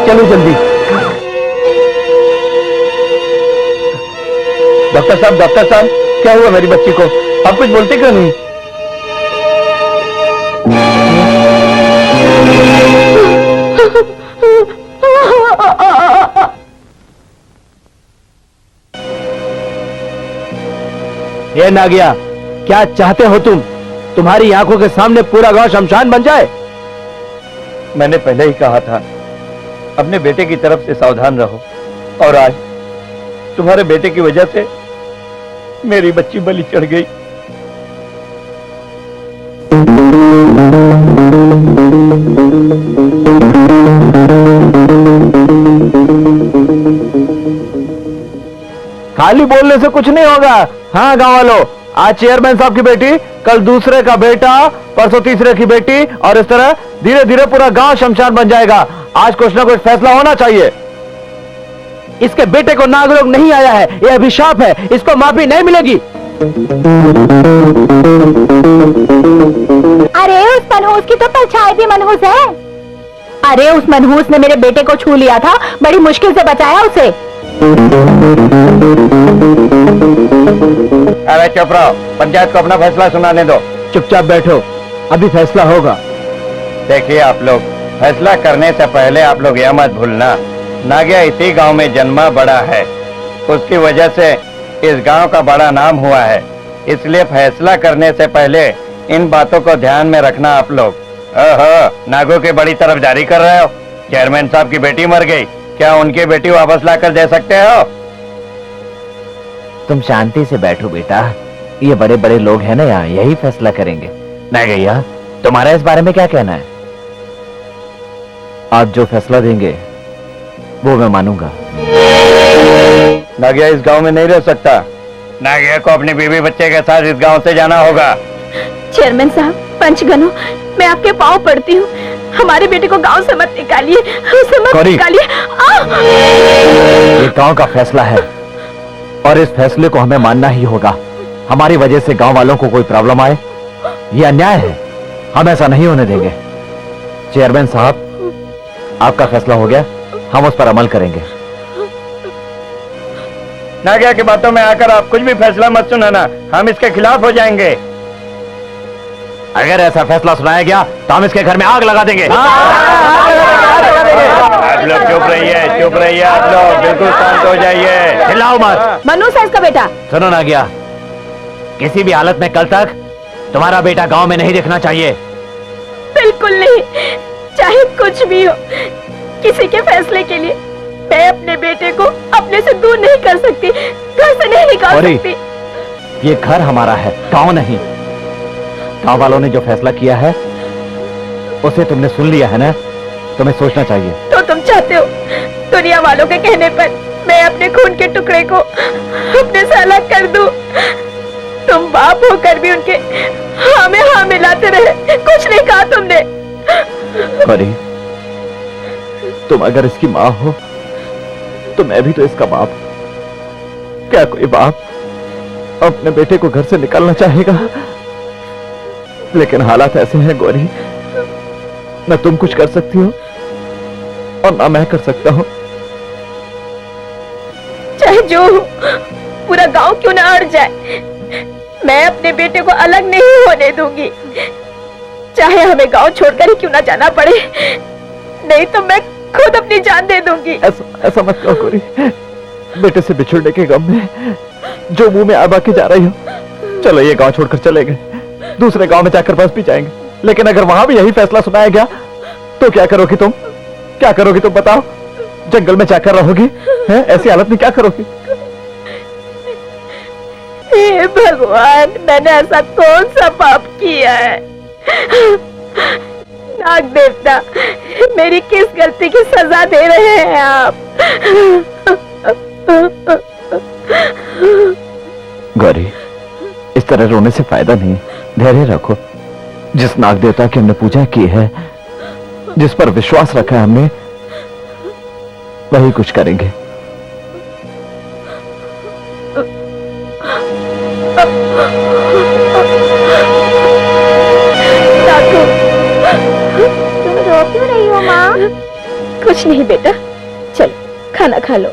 चलो जल्दी। डॉक्टर साहब, क्या हुआ मेरी बच्ची को? आप कुछ बोलते क्यों नहीं? ये नागिया, क्या चाहते हो तुम? तुम्हारी आंखों के सामने पूरा गांव शमशान बन जाए? मैंने पहले ही कहा था, अपने बेटे की तरफ से सावधान रहो, और आज तुम्हारे बेटे की वजह से मेरी बच्ची बलि चढ़ गई। खाली बोलने से कुछ नहीं होगा। हाँ गाँव वालों, आज चेयरमैन साहब की बेटी, कल दूसरे का बेटा, परसों तीसरे की बेटी, और इस तरह धीरे धीरे पूरा गांव शमशान बन जाएगा। आज कुछ ना कुछ फैसला होना चाहिए। इसके बेटे को नागरोग नहीं आया है, ये अभिशाप है, इसको माफी नहीं मिलेगी। अरे उस मनहूस की तो परछाई भी मनहूस है। अरे उस मनहूस ने मेरे बेटे को छू लिया था, बड़ी मुश्किल से बचाया उसे। अरे चुप रहो, पंचायत को अपना फैसला सुनाने दो। चुपचाप बैठो, अभी फैसला होगा। देखिए आप लोग, फैसला करने से पहले आप लोग यह मत भूलना, नागिया इसी गांव में जन्मा बड़ा है, उसकी वजह से इस गांव का बड़ा नाम हुआ है, इसलिए फैसला करने से पहले इन बातों को ध्यान में रखना आप लोग। ओहो, नागो की बड़ी तरफ जारी कर रहे हो। चेयरमैन साहब की बेटी मर गई, क्या उनकी बेटी वापस लाकर दे सकते हो? तुम शांति से बैठो बेटा, ये बड़े बड़े लोग हैं ना यहाँ, यही फैसला करेंगे। नागिया, तुम्हारा इस बारे में क्या कहना है? आप जो फैसला देंगे वो मैं मानूंगा। नागिया इस गांव में नहीं रह सकता, नागिया को अपनी बीवी बच्चे के साथ इस गांव से जाना होगा। चेयरमैन साहब, पंचगनो, मैं आपके पाँव पड़ती हूँ, हमारे बेटे को गांव से मत निकालिए, उसे मत कौरी। निकालिए। ये गांव का फैसला है और इस फैसले को हमें मानना ही होगा। हमारी वजह से गांव वालों को कोई प्रॉब्लम आए, ये अन्याय है, हम ऐसा नहीं होने देंगे। चेयरमैन साहब, आपका फैसला हो गया, हम उस पर अमल करेंगे। नागिया की बातों में आकर आप कुछ भी फैसला मत सुनाना, हम इसके खिलाफ हो जाएंगे। अगर ऐसा फैसला सुनाया गया तो हम इसके घर में आग लगा देंगे। आप लोग चुप रहिए, चुप रहिए, आप लोग बिल्कुल शांत हो जाइए। चिल्लाओ मत। मनोज है इसका बेटा। सुनो ना गया, किसी भी हालत में कल तक तुम्हारा बेटा गांव में नहीं दिखना चाहिए। बिल्कुल नहीं, चाहे कुछ भी हो, किसी के फैसले के लिए मैं अपने बेटे को अपने से दूर नहीं कर सकती, घर से नहीं निकाल अरे, सकती। ये घर हमारा है, गांव नहीं। गांव वालों ने जो फैसला किया है उसे तुमने सुन लिया है ना, तुम्हें सोचना चाहिए। तो तुम चाहते हो दुनिया वालों के कहने पर मैं अपने खून के टुकड़े को अपने से अलग कर दूं? तुम बाप होकर भी उनके हाँ में हाँ मिलाते रहे, कुछ नहीं कहा तुमने। अरे, तुम अगर इसकी माँ हो तो मैं भी तो इसका बाप हूं। क्या कोई बाप अपने बेटे को घर से निकालना चाहेगा? लेकिन हालात ऐसे हैं गौरी, न तुम कुछ कर सकती हो और ना मैं कर सकता हूं। चाहे जो हो, पूरा गांव क्यों ना अड़ जाए, मैं अपने बेटे को अलग नहीं होने दूंगी। चाहे हमें गांव छोड़कर ही क्यों ना जाना पड़े, नहीं तो मैं खुद अपनी जान दे दूंगी। ऐसा मत कहो गौरी, बेटे से बिछुड़ने के गम में जो मुंह में आबा के जा रही हो। चलो, ये गांव छोड़कर चले गए, दूसरे गांव में जाकर बस भी जाएंगे, लेकिन अगर वहां भी यही फैसला सुनाया गया तो क्या करोगी तुम? क्या करोगी तुम बताओ? जंगल में जाकर रहोगी? हैं? ऐसी हालत में क्या करोगी? हे भगवान, मैंने ऐसा कौन सा पाप किया है? नाग देवता, मेरी किस गलती की सजा दे रहे हैं आप? गौरी, इस तरह रोने से फायदा नहीं, धैर्य रखो। जिस नाग देवता की हमने पूजा की है, जिस पर विश्वास रखा है हमने, वही कुछ करेंगे। तुम रो क्यों रही हो माँ? कुछ नहीं बेटा, चलो खाना खा लो।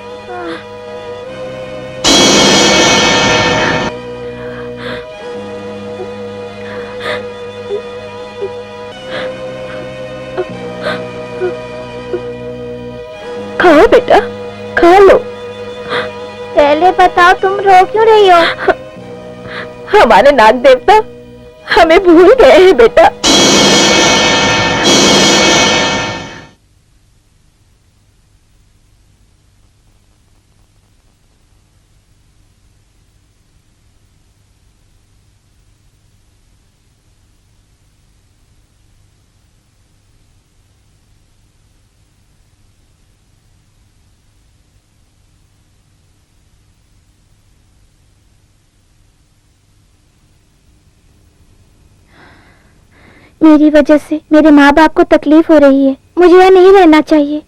खाओ बेटा, खा लो। पहले बताओ तुम रो क्यों रही हो? हमारे नाग देवता हमें भूल गए हैं बेटा। मेरी वजह से मेरे माँ बाप को तकलीफ हो रही है, मुझे यहाँ नहीं रहना चाहिए।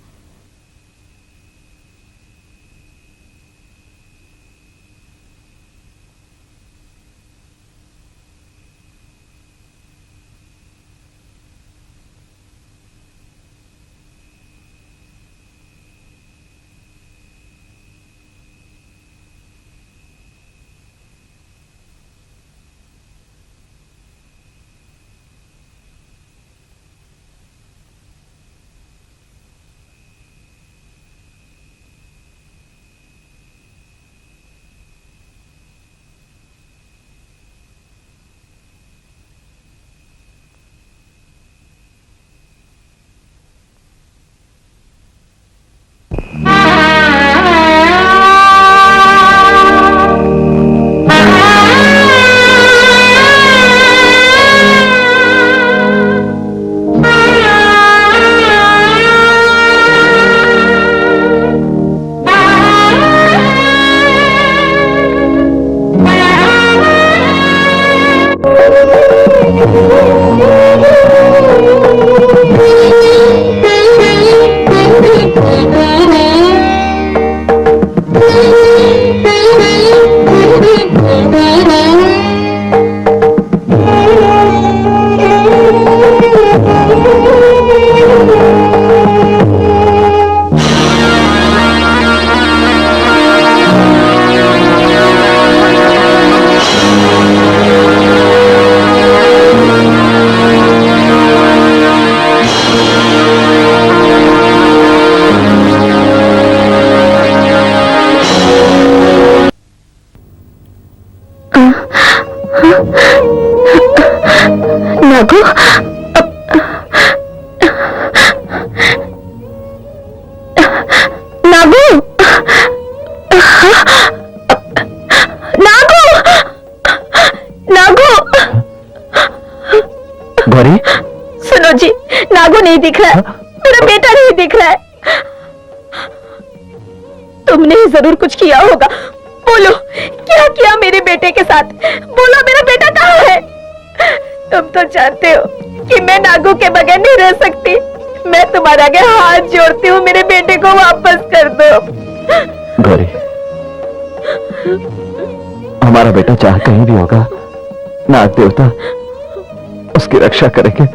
नागू, नागू, नागू। गौरी, सुनो जी, नागू नहीं दिख रहा है, मेरा बेटा नहीं दिख रहा है। तुमने ही जरूर कुछ किया होगा। बोलो, क्या किया मेरे बेटे के साथ? बोलो, मेरा बेटा कहाँ है? तुम तो जानते हो कि मैं नागू के बगैर नहीं रह सकती। मैं तुम्हारे आगे हाथ जोड़ती हूँ, मेरे बेटे को वापस कर दो। गौरी, हमारा बेटा चाहे कहीं भी होगा, नाग देवता उसकी रक्षा करेंगे।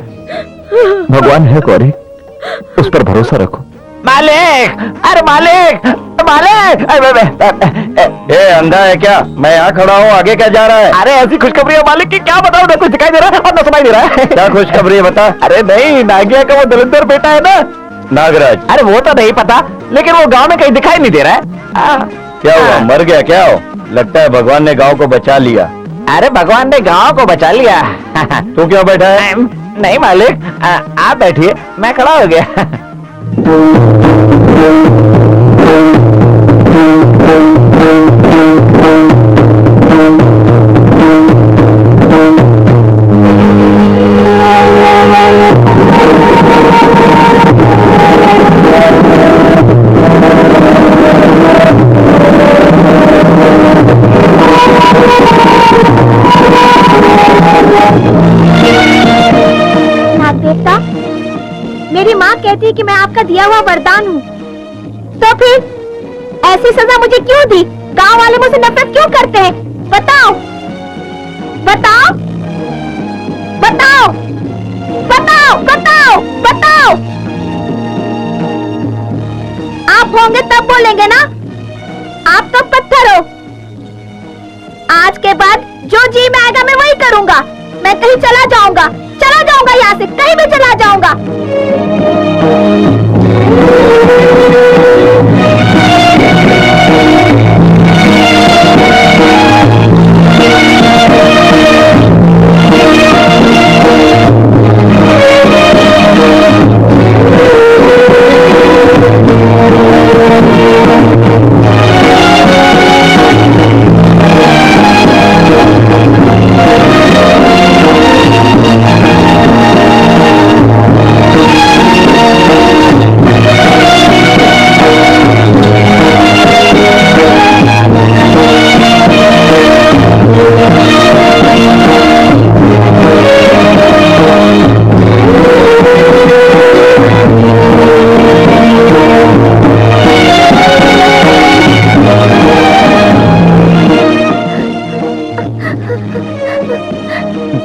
भगवान है गौरी, उस पर भरोसा रखो। मालिक, अरे मालिक, मालिक, ए अंधा है क्या? मैं यहाँ खड़ा हूँ, आगे क्या जा रहा है? अरे ऐसी खुशखबरी है मालिक की क्या बताऊं, ना कुछ दिखाई दे रहा है और ना सुनाई दे रहा है। क्या खुशखबरी है बता। अरे नहीं, नागिया का वो दलिंदर बेटा है ना, नागराज। अरे वो तो नहीं पता, लेकिन वो गांव में कहीं दिखाई नहीं दे रहा है। क्या हुआ, मर गया क्या? हो लगता है भगवान ने गांव को बचा लिया। अरे भगवान ने गांव को बचा लिया। तू क्यों बैठा है? नहीं मालिक, आप बैठिए, मैं खड़ा हो गया। मेरी माँ कहती है कि मैं आपका दिया हुआ वरदान हूँ, तो फिर ऐसी सजा मुझे क्यों दी? गांव वाले मुझसे नफरत क्यों करते हैं? बताओ, बताओ, बताओ, बताओ, बताओ, बताओ। आप होंगे तब बोलेंगे ना, आप तो पत्थर हो। आज के बाद जो जी में आएगा मैं वही करूंगा। मैं कहीं चला जाऊंगा यहाँ से, कहीं भी चला जाऊंगा।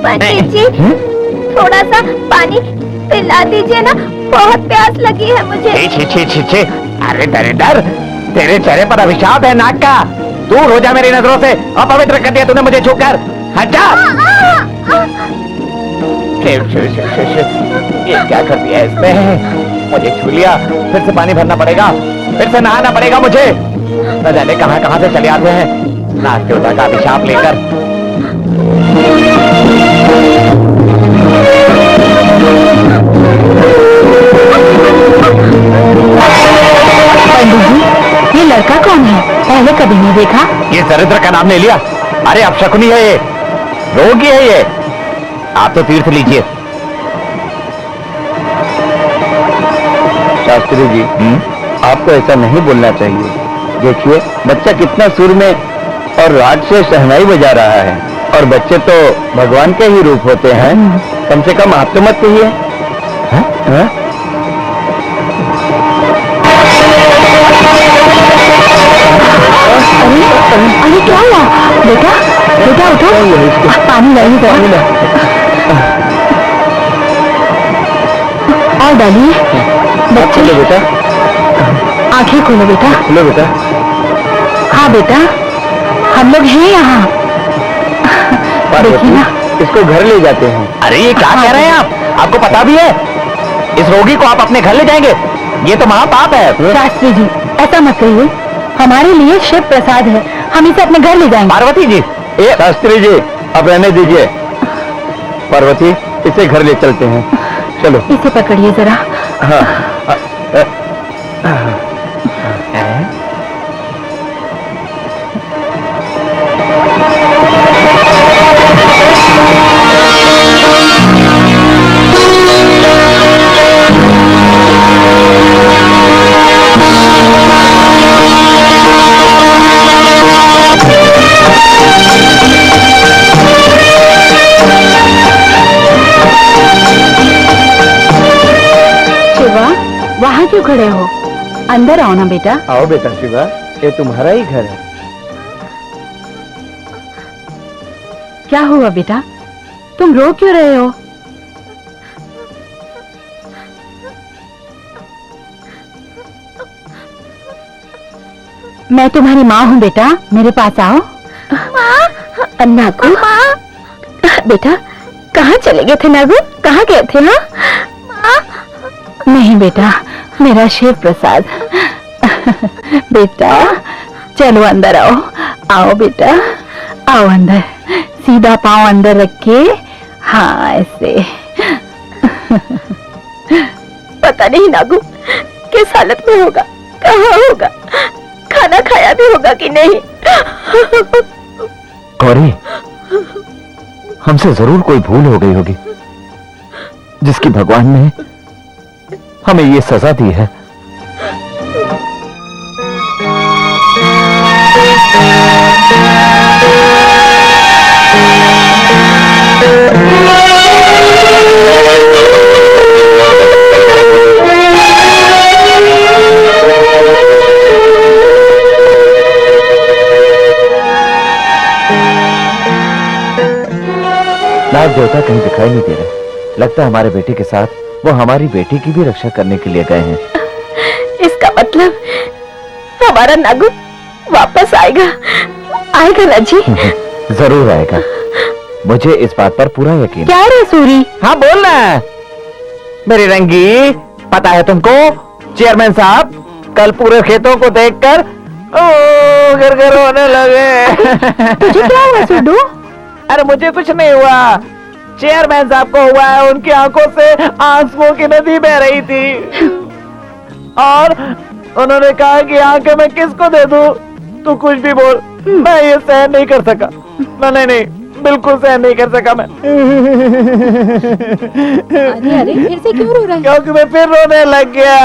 पंडित जी, थोड़ा सा पानी पिला दीजिए ना, बहुत प्यास लगी है मुझे। छी छी छी छी, अरे दरिंदर, तेरे चेहरे पर अभिशाप है नाग का। दूर हो जा मेरी नजरों से, अपवित्र कर दिया तूने मुझे छूकर। हट जा। ये क्या कर दिया इसने? मुझे छू लिया, फिर से पानी भरना पड़ेगा, फिर से नहाना पड़ेगा मुझे। न जाने कहां कहां से चले आते हैं नाग देवता का अभिशाप लेकर। पंडित जी, ये लड़का कौन है? पहले कभी नहीं देखा। ये दरिद्र का नाम ले लिया? अरे अपशकुनी है ये, रोगी है ये। आप तो तीर्थ लीजिए। शास्त्री जी, आपको ऐसा नहीं बोलना चाहिए। देखिए बच्चा कितना सुर में और राग से शहनाई बजा रहा है, और बच्चे तो भगवान के ही रूप होते हैं। कम से कम आप तो मत कहिए। अरे क्या हुआ? बेटा, बेटा उठो, पानी लाइए जरा। और डालिए। बच्चे, बेटा आंखें खोलो बेटा। खोलो बेटा। हाँ बेटा, हम लोग हैं यहाँ। देखिए ना, इसको घर ले जाते हैं। अरे ये क्या कह रहे हैं आप? आपको पता भी है इस रोगी को आप अपने घर ले जाएंगे? ये तो महापाप है। शास्त्री जी, ऐसा मत कहिए, हमारे लिए शिव प्रसाद है, हम इसे अपने घर ले जाएंगे। पार्वती जी, शास्त्री जी, अब रहने दीजिए। पार्वती, इसे घर ले चलते हैं, चलो। इसे पकड़िए जरा। हाँ। क्यों खड़े हो? अंदर आओ ना बेटा। आओ बेटा शिवा, ये तुम्हारा ही घर है। क्या हुआ बेटा, तुम रो क्यों रहे हो? मैं तुम्हारी माँ हूँ बेटा, मेरे पास आओ। माँ, नागू बेटा, कहाँ चले गए थे नागू? कहाँ गए थे? हाँ नहीं बेटा, मेरा शिव प्रसाद। बेटा चलो अंदर आओ। आओ बेटा, आओ अंदर। सीधा पाँव अंदर रख के, हाँ ऐसे। पता नहीं नागू किस हालत में होगा, कहाँ होगा, खाना खाया भी होगा कि नहीं। गौरी, हमसे जरूर कोई भूल हो गई होगी जिसकी भगवान ने हमें ये सजा दी है। नाग देवता कहीं दिखाई नहीं दे रहे। लगता है हमारे बेटे के साथ वो हमारी बेटी की भी रक्षा करने के लिए गए हैं। इसका मतलब हमारा नागू वापस आएगा, आएगा ना जी? जरूर आएगा, मुझे इस बात पर पूरा यकीन। क्या रे सूरी? हाँ बोल ना मेरी रंगी। पता है तुमको चेयरमैन साहब कल पूरे खेतों को देखकर ओ घर रोने लगे। तुझे क्या हुआ सुडू? अरे मुझे कुछ नहीं हुआ, चेयरमैन साहब को हुआ है। उनकी आंखों से आंसुओं की नदी बह रही थी और उन्होंने कहा कि आंखें मैं किसको दे दूं? तू कुछ भी बोल, मैं ये सहन नहीं कर सका। नहीं, बिल्कुल सहन नहीं कर सका मैं। अरे फिर से क्यों रो रहा है? क्योंकि मैं फिर रोने लग गया।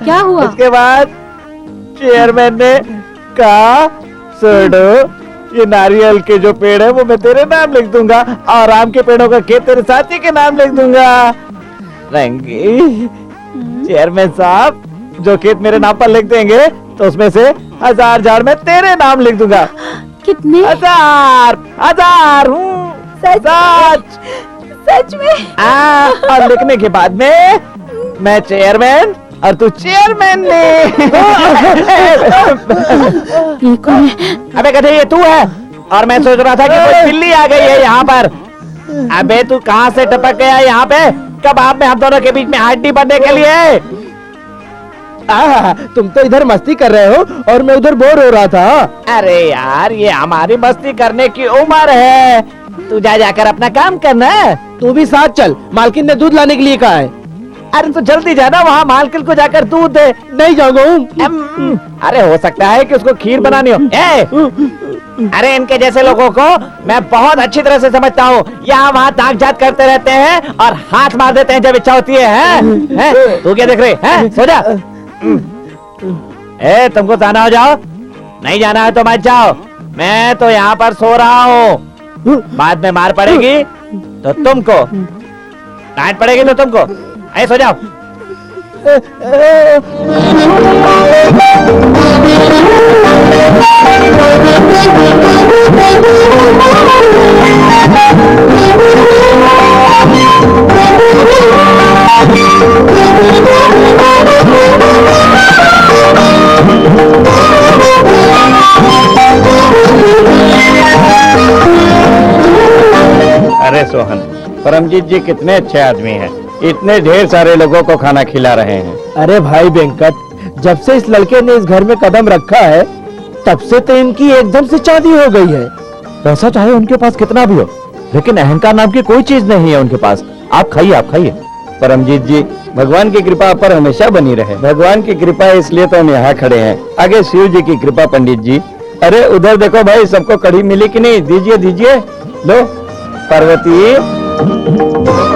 क्या हुआ? उसके बाद चेयरमैन ने कहा सुडू, ये नारियल के जो पेड़ है वो मैं तेरे नाम लिख दूंगा और आम के पेड़ों का खेत तेरे साथी के नाम लिख दूंगा। रंगी, चेयरमैन साहब जो खेत मेरे नाम पर लिख देंगे तो उसमें से 1000 झाड़ मैं तेरे नाम लिख दूंगा। कितने? 1000 हूँ सच में? और लिखने के बाद में मैं चेयरमैन और तू चेयरमैन ने। ये कौन है? अबे गधे, ये तू है? और मैं सोच रहा था कि कोई बिल्ली आ गई है यहाँ पर। अबे तू कहाँ से टपक गया यहाँ पे? कब आप में हम दोनों के बीच में हड्डी बनने के लिए? तुम तो इधर मस्ती कर रहे हो और मैं उधर बोर हो रहा था। अरे यार, ये हमारी मस्ती करने की उम्र है। तू जाकर अपना काम करना। तू भी साथ चल, मालकिन ने दूध लाने के लिए कहा है। अरे तो जल्दी जाना, वहाँ मालकिन को जाकर दूध दे। नहीं जाऊंगा। अरे हो सकता है कि उसको खीर बनानी हो। अरे इनके जैसे लोगों को मैं बहुत अच्छी तरह से समझता हूँ। यहाँ वहाँ ताक झाक करते रहते हैं और हाथ मार देते हैं जब इच्छा होती है? तू क्या देख रहे हैं? सो जा। तुमको जाना हो जाओ, नहीं जाना है तो मत जाओ। मैं तो यहाँ पर सो रहा हूँ। बाद में मार पड़ेगी तो तुमको, डांट पड़ेगी तो तुमको। ऐ सो जाओ। अरे सोहन, परमजीत जी कितने अच्छे आदमी हैं, इतने ढेर सारे लोगों को खाना खिला रहे हैं। अरे भाई वेंकट, जब से इस लड़के ने इस घर में कदम रखा है तब से तो इनकी एकदम से शादी हो गई है। पैसा चाहे उनके पास कितना भी हो, लेकिन अहंकार नाम की कोई चीज नहीं है उनके पास। आप खाइए, आप खाइए। परमजीत जी, भगवान की कृपा आप पर हमेशा बनी रहे। भगवान की कृपा है इसलिए तो हम यहाँ खड़े हैं, आगे शिव जी की कृपा। पंडित जी, अरे उधर देखो भाई, सबको कढ़ी मिली कि नहीं? दीजिए दीजिए। लो पार्वती।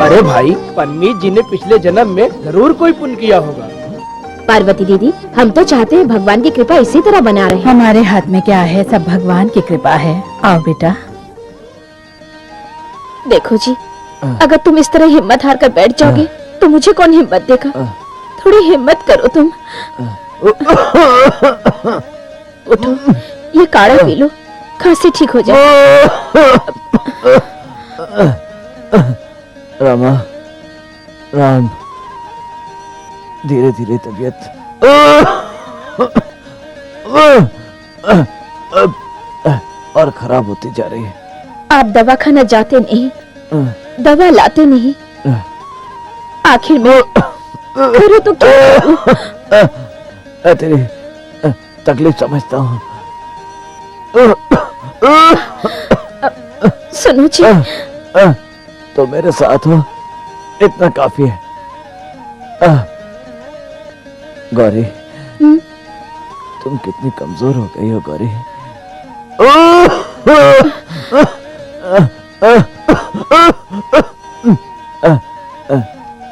अरे भाई, परमीत जी ने पिछले जन्म में जरूर कोई पुण्य किया होगा। पार्वती दीदी, हम तो चाहते हैं भगवान की कृपा इसी तरह बना रहे। हमारे हाथ में क्या है, सब भगवान की कृपा है। आओ बेटा। देखो जी, अगर तुम इस तरह हिम्मत हार कर बैठ जाओगे तो मुझे कौन हिम्मत देगा? थोड़ी हिम्मत करो तुम। उठो, ये काढ़ा पी लो, खांसी ठीक हो जाए। रामा, राम, धीरे धीरे तबीयत और खराब होती जा रही है। आप दवा खाना जाते नहीं, दवा लाते नहीं, आखिर में करो तो क्या करूं? तेरी तकलीफ समझता हूँ। सुनो जी, तो मेरे साथ हो, इतना काफी है। गौरी, तुम कितनी कमजोर हो गई हो गौरी।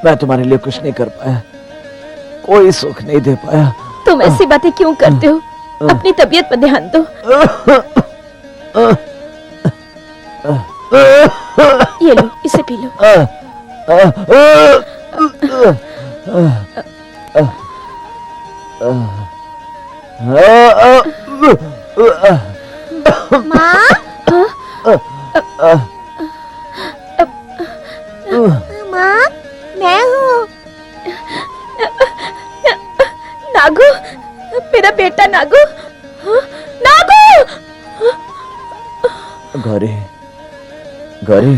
मैं तुम्हारे लिए कुछ नहीं कर पाया, कोई सुख नहीं दे पाया। तुम ऐसी बातें क्यों करते हो? अपनी तबीयत पर ध्यान दो। ये लो, इसे पी लो। माँ, माँ, मैं हूँ। नागू, मेरा बेटा नागू, नागू। गौरी, गौरी,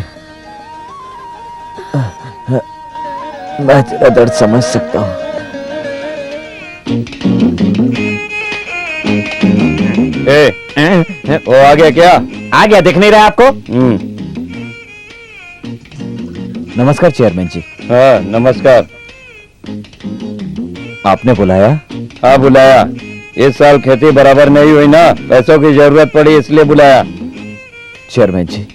मैं तेरा दर्द समझ सकता हूँ। वो आ गया क्या? आ गया, दिख नहीं रहा आपको? नमस्कार चेयरमैन जी। हाँ नमस्कार। आपने बुलाया? हाँ बुलाया। इस साल खेती बराबर नहीं हुई ना, पैसों की जरूरत पड़ी इसलिए बुलाया। चेयरमैन जी,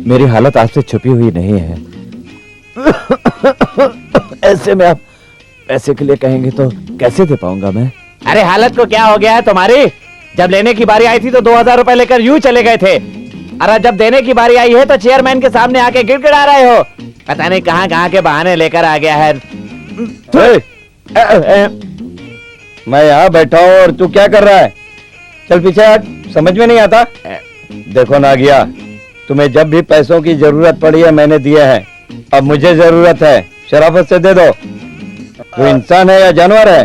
मेरी हालत आपसे छुपी हुई नहीं है। ऐसे में आप पैसे के लिए कहेंगे तो कैसे दे पाऊंगा मैं? अरे हालत को क्या हो गया है तुम्हारी? जब लेने की बारी आई थी तो 2000 रुपए लेकर यूं चले गए थे। अरे जब देने की बारी आई है तो चेयरमैन के सामने आके गिड़गिड़ा रहे हो। पता नहीं कहां कहां के बहाने लेकर आ गया है। मैं यहाँ बैठा हूँ और तू क्या कर रहा है? चल पीछे हट, समझ में नहीं आता। देखो नागिया, तुम्हें जब भी पैसों की जरूरत पड़ी है मैंने दिए हैं, अब मुझे जरूरत है, शराफत से दे दो। तू इंसान है या जानवर है?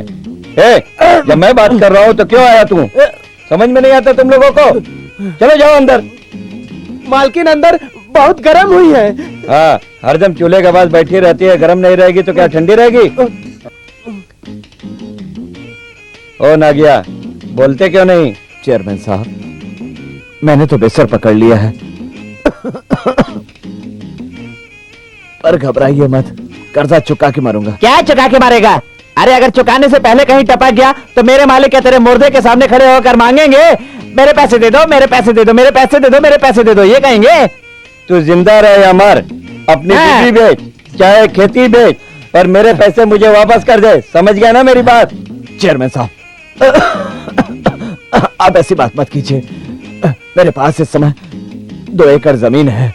जब मैं बात कर रहा हूँ तो क्यों आया तू? समझ में नहीं आता तुम लोगों को? चलो जाओ अंदर। मालकिन अंदर बहुत गर्म हुई है। हाँ, हरदम चूल्हे के पास बैठी रहती है, गर्म नहीं रहेगी तो क्या ठंडी रहेगी? ओ नागिया, बोलते क्यों नहीं? चेयरमैन साहब, मैंने तो बेसर पकड़ लिया है। पर घबराइए मत, कर्जा चुका के मारूंगा। क्या चुका के मारेगा? अरे अगर चुकाने से पहले कहीं टपक गया तो मेरे मालिक क्या तेरे मुर्दे के सामने खड़े होकर मांगेंगे मेरे पैसे दे दो, मेरे पैसे दे दो, मेरे पैसे दे दो, मेरे पैसे दे दो, ये कहेंगे? तू जिंदा रहे या मर, अपनी हाँ। बीवी बेच चाहे खेती बेच, पर मेरे पैसे मुझे वापस कर दे। समझ गया ना मेरी बात? चेयरमैन साहब, आप ऐसी बात मत कीजिए। मेरे पास इस समय 2 एकड़ जमीन है,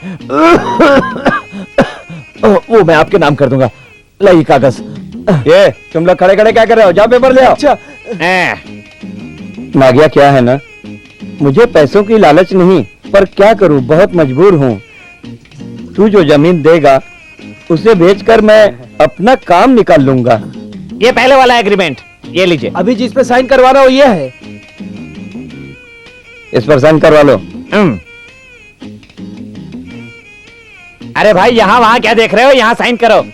वो मैं आपके नाम कर दूंगा। लाइए कागज। ये तुम लोग खड़े खड़े क्या कर रहे हो? जाओ पेपर ले आओ। अच्छा, नागिया क्या है ना, मुझे पैसों की लालच नहीं, पर क्या करूं, बहुत मजबूर हूं। तू जो जमीन देगा उसे बेचकर मैं अपना काम निकाल लूंगा। ये पहले वाला एग्रीमेंट, ये लीजिए। अभी जिस पे साइन करवाना हो ये है। इस पर साइन करवा लो। अरे भाई यहाँ वहां क्या देख रहे हो? यहाँ साइन करो।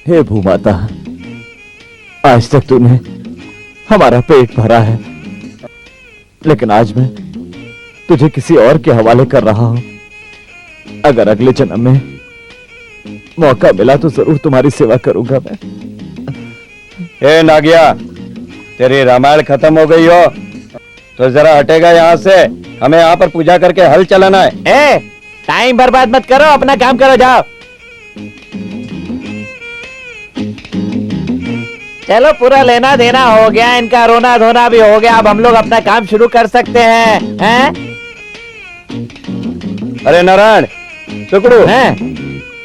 हे भूमाता, आज तक तूने हमारा पेट भरा है, लेकिन आज मैं तुझे किसी और के हवाले कर रहा हूं। अगर अगले जन्म में मौका मिला तो जरूर तुम्हारी सेवा करूंगा मैं। हे नागिया, तेरी रामायण खत्म हो गई हो तो जरा हटेगा यहाँ से। हमें यहाँ पर पूजा करके हल चलाना है। टाइम बर्बाद मत करो, अपना काम करो, जाओ। चलो पूरा लेना देना हो गया, इनका रोना धोना भी हो गया, अब हम लोग अपना काम शुरू कर सकते हैं? अरे नारायण टुकड़ू, हैं?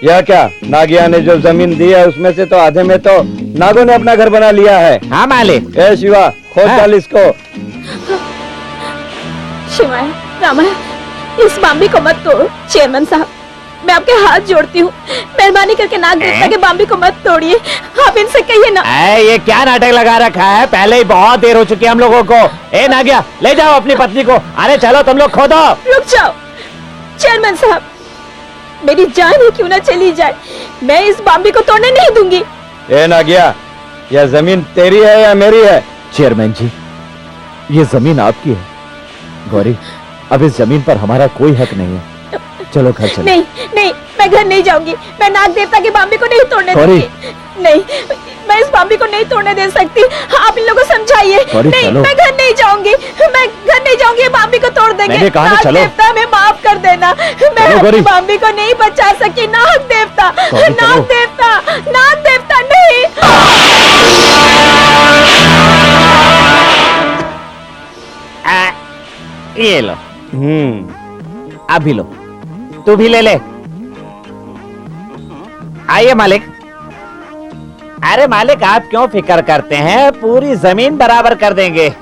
यह क्या, नागिया ने जो जमीन दी है उसमें से तो आधे में तो नागों ने अपना घर बना लिया है। हाँ मालिक। ए शिवा, खोद हाँ। डाल इसको। शिवाय रामाय, इस बाम्बी को मत तोड़ो। चेयरमैन साहब, मैं आपके हाथ जोड़ती हूँ, मेहरबानी करके नाग देवता के बाम्बी को मत तोड़िए। आप इनसे कहिए ना। ये क्या नाटक लगा रखा है, पहले ही बहुत देर हो चुकी है हम लोगों को। ए नागिया, ले जाओ अपनी पत्नी को। अरे चलो तुम लोग खोदो। रुक जाओ चेयरमैन साहब, मेरी जान ही क्यों ना चली जाए, मैं इस बाम्बी को तोड़ने नहीं दूंगी। ए नागिया, यह जमीन तेरी है या मेरी है? चेयरमैन जी, ये जमीन आपकी है। गौरी, अब इस जमीन पर हमारा कोई हक नहीं है। चलो घर चलो। नहीं नहीं, मैं घर नहीं जाऊंगी, मैं नाग देवता की बाम्बी को नहीं तोड़ने गौरी। दूंगी। नहीं, मैं इस बाम्बी को नहीं तोड़ने दे सकती। आप इन लोगों को समझाइए। गौरी, नहीं, चलो। मैं घर नहीं जाऊंगी, मैं घर नहीं जाऊंगी, ये बाम्बी को तोड़ देंगे। मैंने कहा ना, नाग चलो। देवता, हमें माफ कर देना, मैं चलो, अपनी गौरी। बाम्बी को नहीं बचा सकी। नाग देवता, गौरी, नाग चलो। देवता, नाग देवता नहीं। ये लो, आप भी लो, तू भी ले ले। आइए मालिक। अरे मालिक, आप क्यों फिक्र करते हैं, पूरी जमीन बराबर कर देंगे।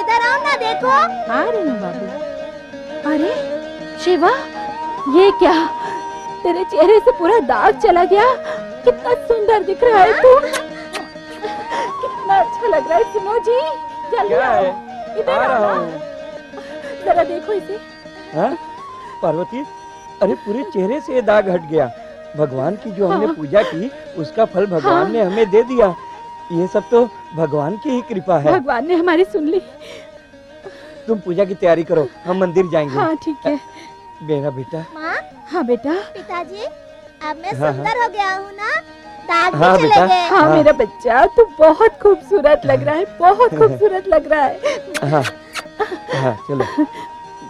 इधर आओ ना, देखो। आ रही हूँ बाबू। अरे शिवा, ये क्या, तेरे चेहरे से पूरा दाग चला गया। कितना सुंदर दिख रहा है तू, कितना अच्छा लग रहा है। सुनो जी, जल्दी आओ, इधर आओ ना। जरा देखो इसे। हाँ? पार्वती, अरे पूरे चेहरे से ये दाग हट गया। भगवान की जो हमने पूजा की उसका फल भगवान ने हमें दे दिया। ये सब तो भगवान की ही कृपा है। भगवान ने हमारी सुन ली। तुम पूजा की तैयारी करो, हम मंदिर जाएंगे। हाँ ठीक है। मेरा बेटा। माँ, हाँ बेटा। पिताजी, अब मैं हाँ, सुंदर हो गया हूँ ना, दाग हाँ, भी बेटा। चले गए। हाँ मेरा बच्चा, तू बहुत खूबसूरत लग रहा है, बहुत खूबसूरत लग रहा है। हाँ, हाँ, चलो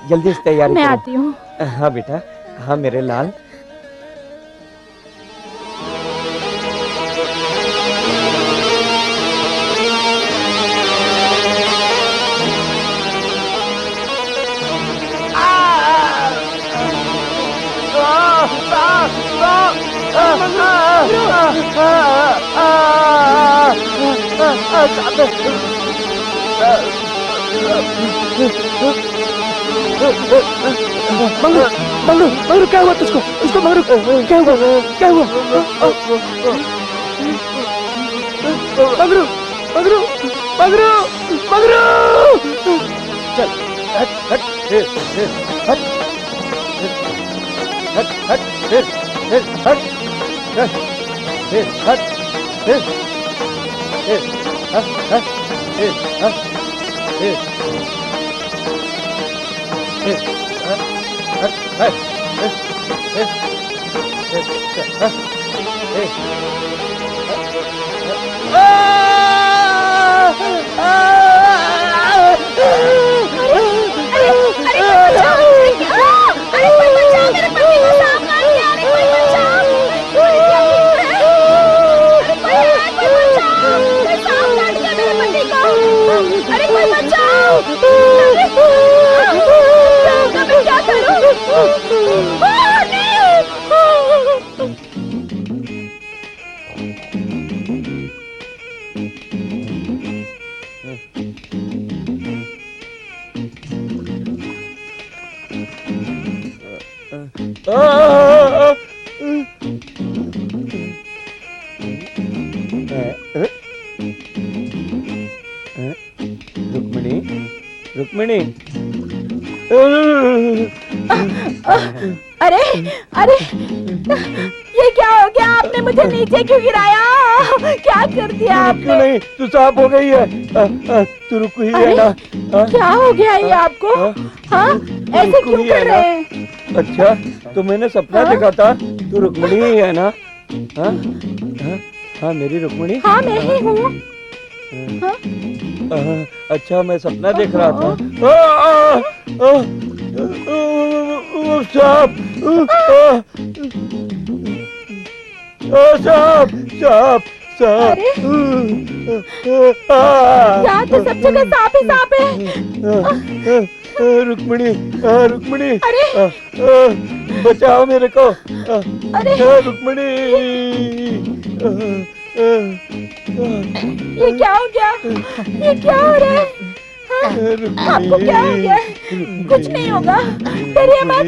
जल्दी से तैयारी मैं करो। आती हूँ। हाँ बेटा, हाँ मेरे लाल। मंगरू, मंगरू, मंगरू क्या हुआ तुझको? उसको मंगरू क्या हुआ? क्या हुआ? मंगरू, मंगरू, मंगरू, मंगरू! चल, हट, हट, फिर, हट, हट, हट, फिर, हट, फिर, हट, फिर, हट, हट, फिर, हट, रुक्मिणी, रुक्मिणी। अरे अरे, ये क्या हो गया? आपने मुझे नीचे क्यों गिराया? क्या कर दिया आपने? क्यों नहीं, तू साफ हो गई है। तू रुक ही है ना। क्या हो गया ये आपको? हाँ, ऐसे क्यों कर रहे हैं? अच्छा, तो मैंने सपना देखा था। तू रुक्मिणी ही है ना? हाँ हाँ हाँ, मेरी रुक्मिणी। हाँ, मैं ही हूँ। अच्छा, मैं सपना देख रहा था। सांप, सांप, सांप, सांप। यहाँ तो सब जगह सांप ही सांप है। रुक्मिणी, रुक्मिणी, अरे! बचाओ मेरे को। अरे! रुक्मिणी। ये क्या हो गया? ये क्या हो रहा है? हाँ, आपको क्या हो गया? कुछ नहीं होगा, डरिए मत।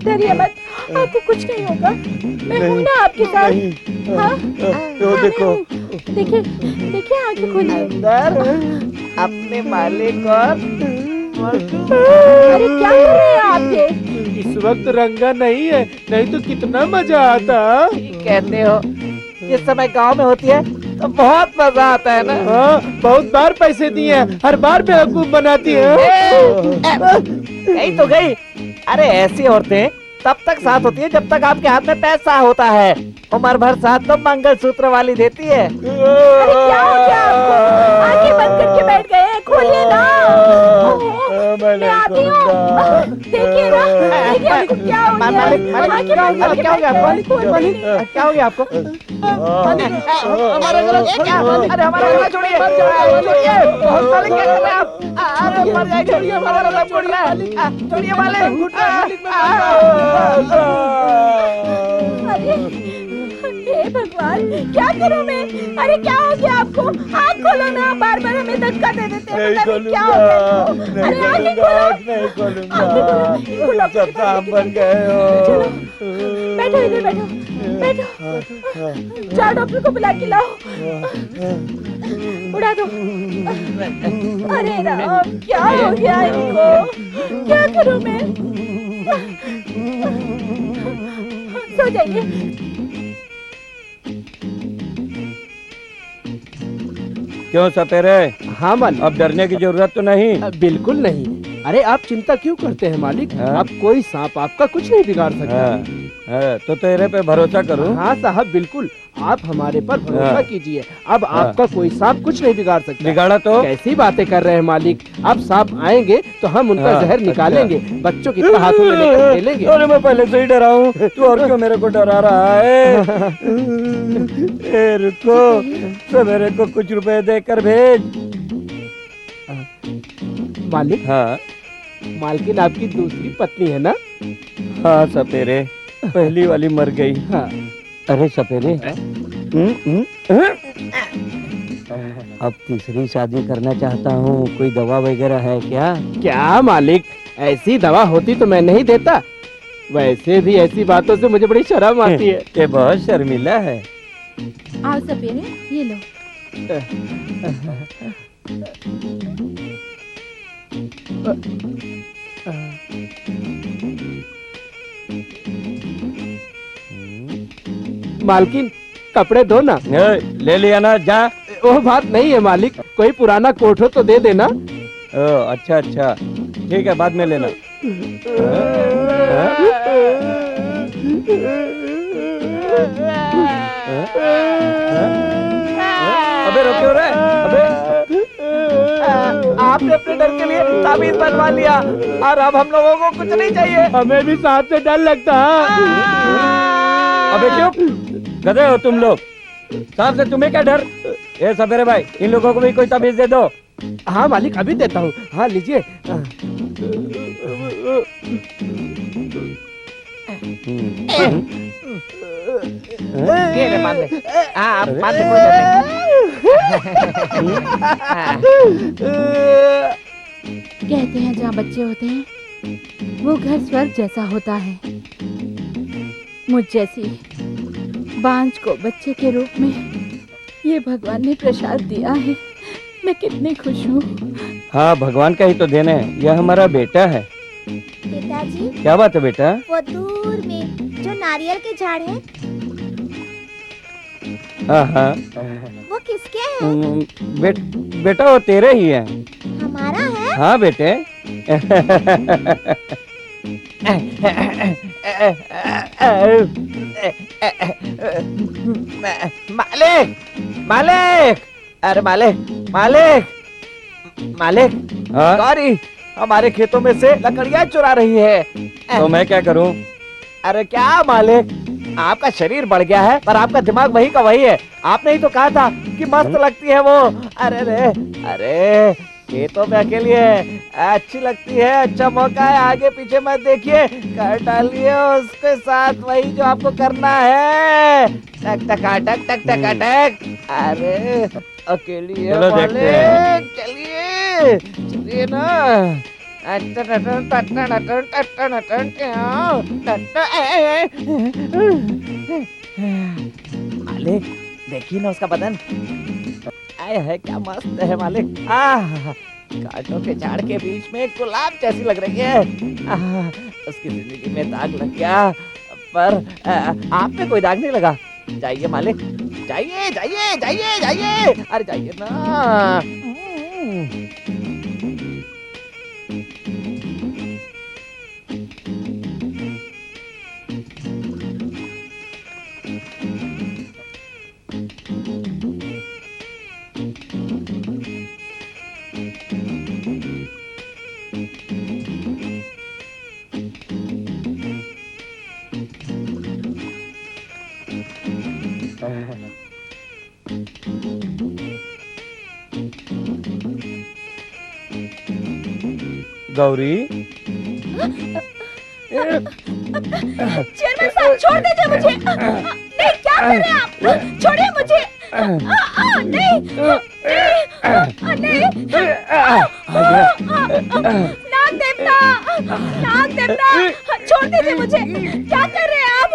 डरिए मत, आपको कुछ नहीं होगा। मैं हूँ ना आपके साथ। हाँ, तो देखो, देखिए देखिए, आंखें खोलिए। अंदर अपने मालिक और अरे क्या कर रहे हैं आप ये? इस वक्त रंगा नहीं है, नहीं तो कितना मजा आता। कहते हो इस समय गांव में होती है तो बहुत मजा आता है ना। हाँ, बहुत बार पैसे दिए हैं, हर बार बेवकूफ बनाती है। गई तो गई। अरे ऐसी औरतें तब तक साथ होती है जब तक आपके हाथ में पैसा होता है। उम्र भर साथ तो मंगलसूत्र वाली देती है। अरे क्या हो गया आपको? आंखें बंद करके बैठ गए, खोलिए ना। मैं आती हूँ। देखिए ना, देखिए आपको क्या हो गया? आंखें बंद करके क्या हो गया बैठ गए, खोलिए। क्या हो गया आपको? हमारा गला छोड़िए, छोड़िए। बहुत मालिक, क्या कर रहे हैं आप? अरे मर जाएंगे, छोड़िए, हमारा गला छोड़ रहा है। छोड़िए मालिक। अरे हे भगवान, क्या करूं मैं? अरे क्या हो गया आपको? आँख खोलो ना, बार बार हमें धक्का दे देते हैं। पता नहीं क्या हो गया? अरे आँखें खोलो। नहीं खोलूंगा। सब सांप बन गए चलो, हो। बैठो इधर, बैठो बैठो। जाओ डॉक्टर को बुला के लाओ। उड़ा दो। अरे राम, क्या हो गया इनको? क्या करूं मैं? सो जाइए। क्यों सपेरे? हाँ मालिक। अब डरने की जरूरत तो नहीं। बिल्कुल नहीं। अरे आप चिंता क्यों करते हैं मालिक? हाँ? अब कोई सांप आपका कुछ नहीं बिगाड़ सकता। तो तेरे पे भरोसा करूं? हाँ साहब, बिल्कुल। आप हमारे पर भरोसा हाँ। कीजिए। अब आपका कोई सांप कुछ नहीं बिगाड़ सकता। बिगाड़ा तो? कैसी बातें कर रहे हैं मालिक? अब सांप आएंगे तो हम उनका हाँ, जहर निकालेंगे, बच्चों की तरह हाथों में लेकर खेलेंगे। अरे मैं पहले से ही डरा हूँ, तू और क्यों मेरे को डरा रहा है? ए रुको, सवेरे को कुछ रुपए देकर भेज। मालिक, हाँ मालकिन आपकी दूसरी पत्नी है ना? हाँ सपेरे, पहली वाली मर गई। हाँ। अरे सपेरे, अब तीसरी शादी करना चाहता हूँ, कोई दवा वगैरह है क्या? क्या मालिक, ऐसी दवा होती तो मैं नहीं देता। वैसे भी ऐसी बातों से मुझे बड़ी शर्म आती है। ये बहुत शर्मिला है। आओ सपेरे, ये लो। मालकिन, कपड़े धो ना। ले लिया ना, जा। वो बात नहीं है मालिक, कोई पुराना कोट हो तो दे देना। अच्छा अच्छा, ठीक है, बाद में लेना। अबे रुक क्यों रहे? अबे आपने अपने डर के लिए ताबीज बनवा लिया और अब हम लोगों को कुछ नहीं चाहिए। हमें भी सांप से डर लगता है। अबे चुप, गधे हो तुम लोग। सांप से तुम्हें क्या डर? ये सवेरे भाई, इन लोगों को भी कोई ताबीज दे दो। हाँ मालिक, अभी देता हूँ। हाँ लीजिए। ये ले, बांध दे। हाँ, बांध दे, कहते हैं जहाँ बच्चे होते हैं वो घर स्वर्ग जैसा होता है। मुझ जैसी बांझ को बच्चे के रूप में ये भगवान ने प्रसाद दिया है। मैं कितनी खुश हूँ। हाँ, भगवान का ही तो देना है। यह हमारा बेटा है। पिताजी, क्या बात है बेटा? वो दूर में जो नारियल के झाड़ है हाँ हाँ, वो किसके है? बेटा वो तेरे ही है। हमारा है? हाँ बेटे। मालिक, मालिक, अरे मालिक, मालिक, मालिक, हाँ? गौरी हमारे खेतों में से लकड़ियाँ चुरा रही है। तो मैं क्या करूं? अरे क्या मालिक, आपका शरीर बढ़ गया है पर आपका दिमाग वही का वही है। आपने ही तो कहा था कि मस्त लगती है वो। अरे रे, अरे खेतों में अकेली है, अच्छी लगती है, अच्छा मौका है, आगे पीछे मत देखिए, कर डालिए उसके साथ वही जो आपको करना है। टक टका टक टक टका टक। अरे अकेली है चलो देखते हैं। मालिक, चलिए चलिए ना। मालिक देखिए ना उसका बदन, आए है क्या मस्त है मालिक। कांटों के झाड़ के बीच में गुलाब जैसी लग रही है। उसकी जिंदगी में दाग लग गया पर आप में कोई दाग नहीं लगा। जाइए मालिक, जाइए जाइए जाइए जाइए, अरे जाइए ना। गौरी, चेयरमैन साहब छोड़ दीजिए मुझे। नहीं, क्या कर रहे हैं आप? छोड़िए मुझे। नहीं, नहीं, नाग देवता, नाग देवता, छोड़ दीजिए मुझे। क्या कर रहे हैं आप?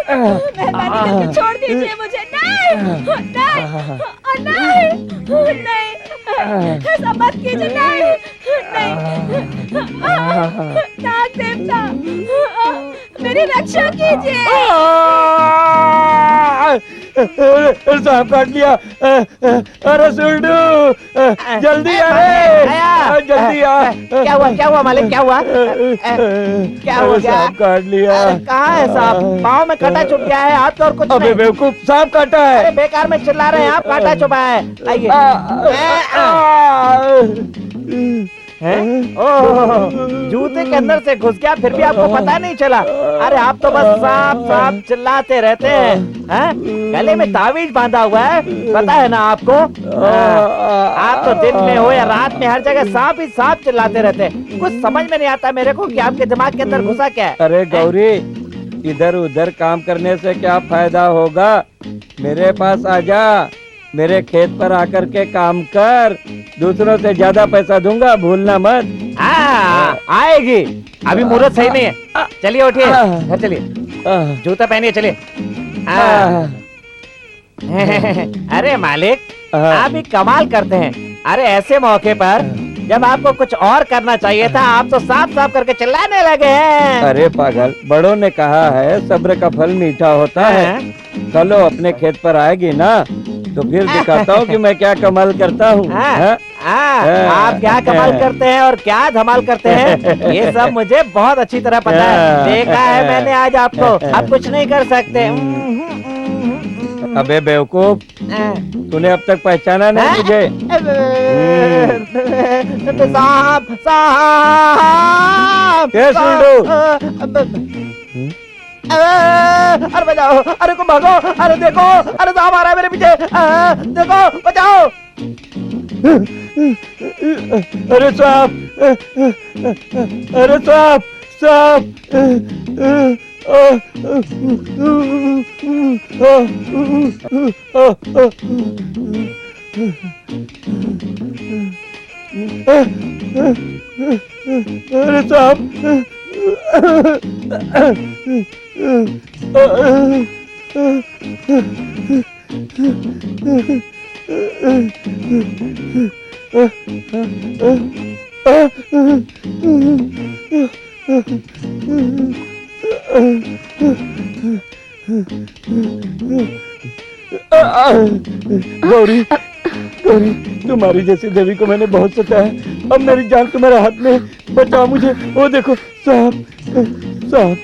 मेहरबानी करके छोड़ दीजिए मुझे। नहीं, नहीं, नहीं, नहीं, ऐसा मत कीजिए। नहीं, नहीं, नाग देवता, मेरी रक्षा कीजिए। सांप काट लिया। अरे सुल्डू, जल्दी आ रे, जल्दी आ। क्या हुआ, क्या हुआ मालिक, क्या हुआ? क्या हो गया? सांप काट लिया। कहाँ है सांप? पाँव में कांटा चुभ गया है, हाथ और कुछ अबे नहीं। बेवकूफ, सांप काटा है। अरे बेकार में चिल्ला रहे हैं आप, कांटा चुभा है। आइए। हैं? ओह, जूते के अंदर से घुस गया फिर भी आपको पता नहीं चला। अरे आप तो बस सांप सांप चिल्लाते रहते हैं। गले में तावीज बांधा हुआ है, पता है ना आपको? आप तो दिन में हो या रात में हर जगह सांप ही सांप चिल्लाते रहते हैं। कुछ समझ में नहीं आता मेरे को कि आपके दिमाग के अंदर घुसा क्या है। अरे गौरी, इधर उधर काम करने से क्या फायदा होगा? मेरे पास आजा, मेरे खेत पर आकर के काम कर, दूसरों से ज्यादा पैसा दूंगा, भूलना मत। आएगी, अभी मुहूर्त सही नहीं है। चलिए उठिए, घर चलिए, जूता पहनिए, चलिए। अरे मालिक, आप भी कमाल करते हैं। अरे ऐसे मौके पर जब आपको कुछ और करना चाहिए था, आप तो साफ साफ करके चिल्लाने लगे हैं। अरे पागल, बड़ों ने कहा है सब्र का फल मीठा होता है। चलो अपने खेत पर आएगी ना तो फिर दिखाता हूँ कि मैं क्या कमाल करता हूँ। हाँ? आप क्या कमाल करते हैं और क्या धमाल करते हैं ये सब मुझे बहुत अच्छी तरह पता है। देखा है मैंने आज आपको। आप कुछ नहीं कर सकते। अबे बेवकूफ, तूने अब तक पहचाना नहीं मुझे। साहब साहब क्या सुन अरे बचाओ, अरे को भागो, अरे देखो, अरे साहब आ रहा है मेरे पीछे, देखो बचाओ। अरे साहब, अरे साहब, साहब, अरे साहब, गौरी, गौरी, तुम्हारी जैसी देवी को मैंने बहुत सताया। अब मेरी जान तुम्हारे हाथ में, बचाओ मुझे। वो देखो साहब, साहब।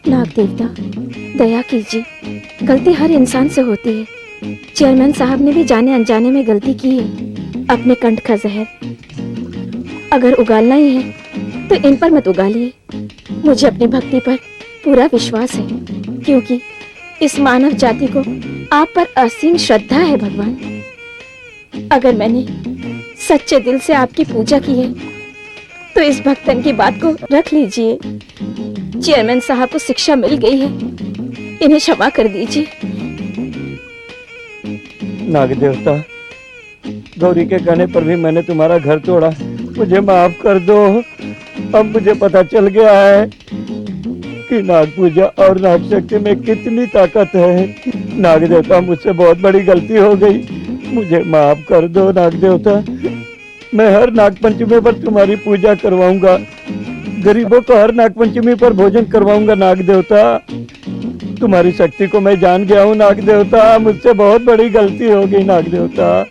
नाग देवता, दया कीजिए, गलती हर इंसान से होती है। चेयरमैन साहब ने भी जाने अनजाने में गलती की है। अपने कंठ का जहर अगर उगालना ही है तो इन पर मत उगालिए। मुझे अपनी भक्ति पर पूरा विश्वास है, क्योंकि इस मानव जाति को आप पर असीम श्रद्धा है भगवान। अगर मैंने सच्चे दिल से आपकी पूजा की है तो इस भक्तन की बात को रख लीजिए। चेयरमैन साहब को शिक्षा मिल गई है, इन्हें क्षमा कर दीजिए। नाग देवता, गौरी के कहने पर भी मैंने तुम्हारा घर तोड़ा, मुझे माफ कर दो। अब मुझे पता चल गया है कि नाग पूजा और नाग शक्ति में कितनी ताकत है। नाग देवता, मुझसे बहुत बड़ी गलती हो गई, मुझे माफ कर दो नाग देवता। मैं हर नाग पंचमी पर तुम्हारी पूजा करवाऊंगा, गरीबों को हर नाग पंचमी पर भोजन करवाऊंगा नाग देवता। तुम्हारी शक्ति को मैं जान गया हूँ नाग देवता, मुझसे बहुत बड़ी गलती हो गई नाग देवता।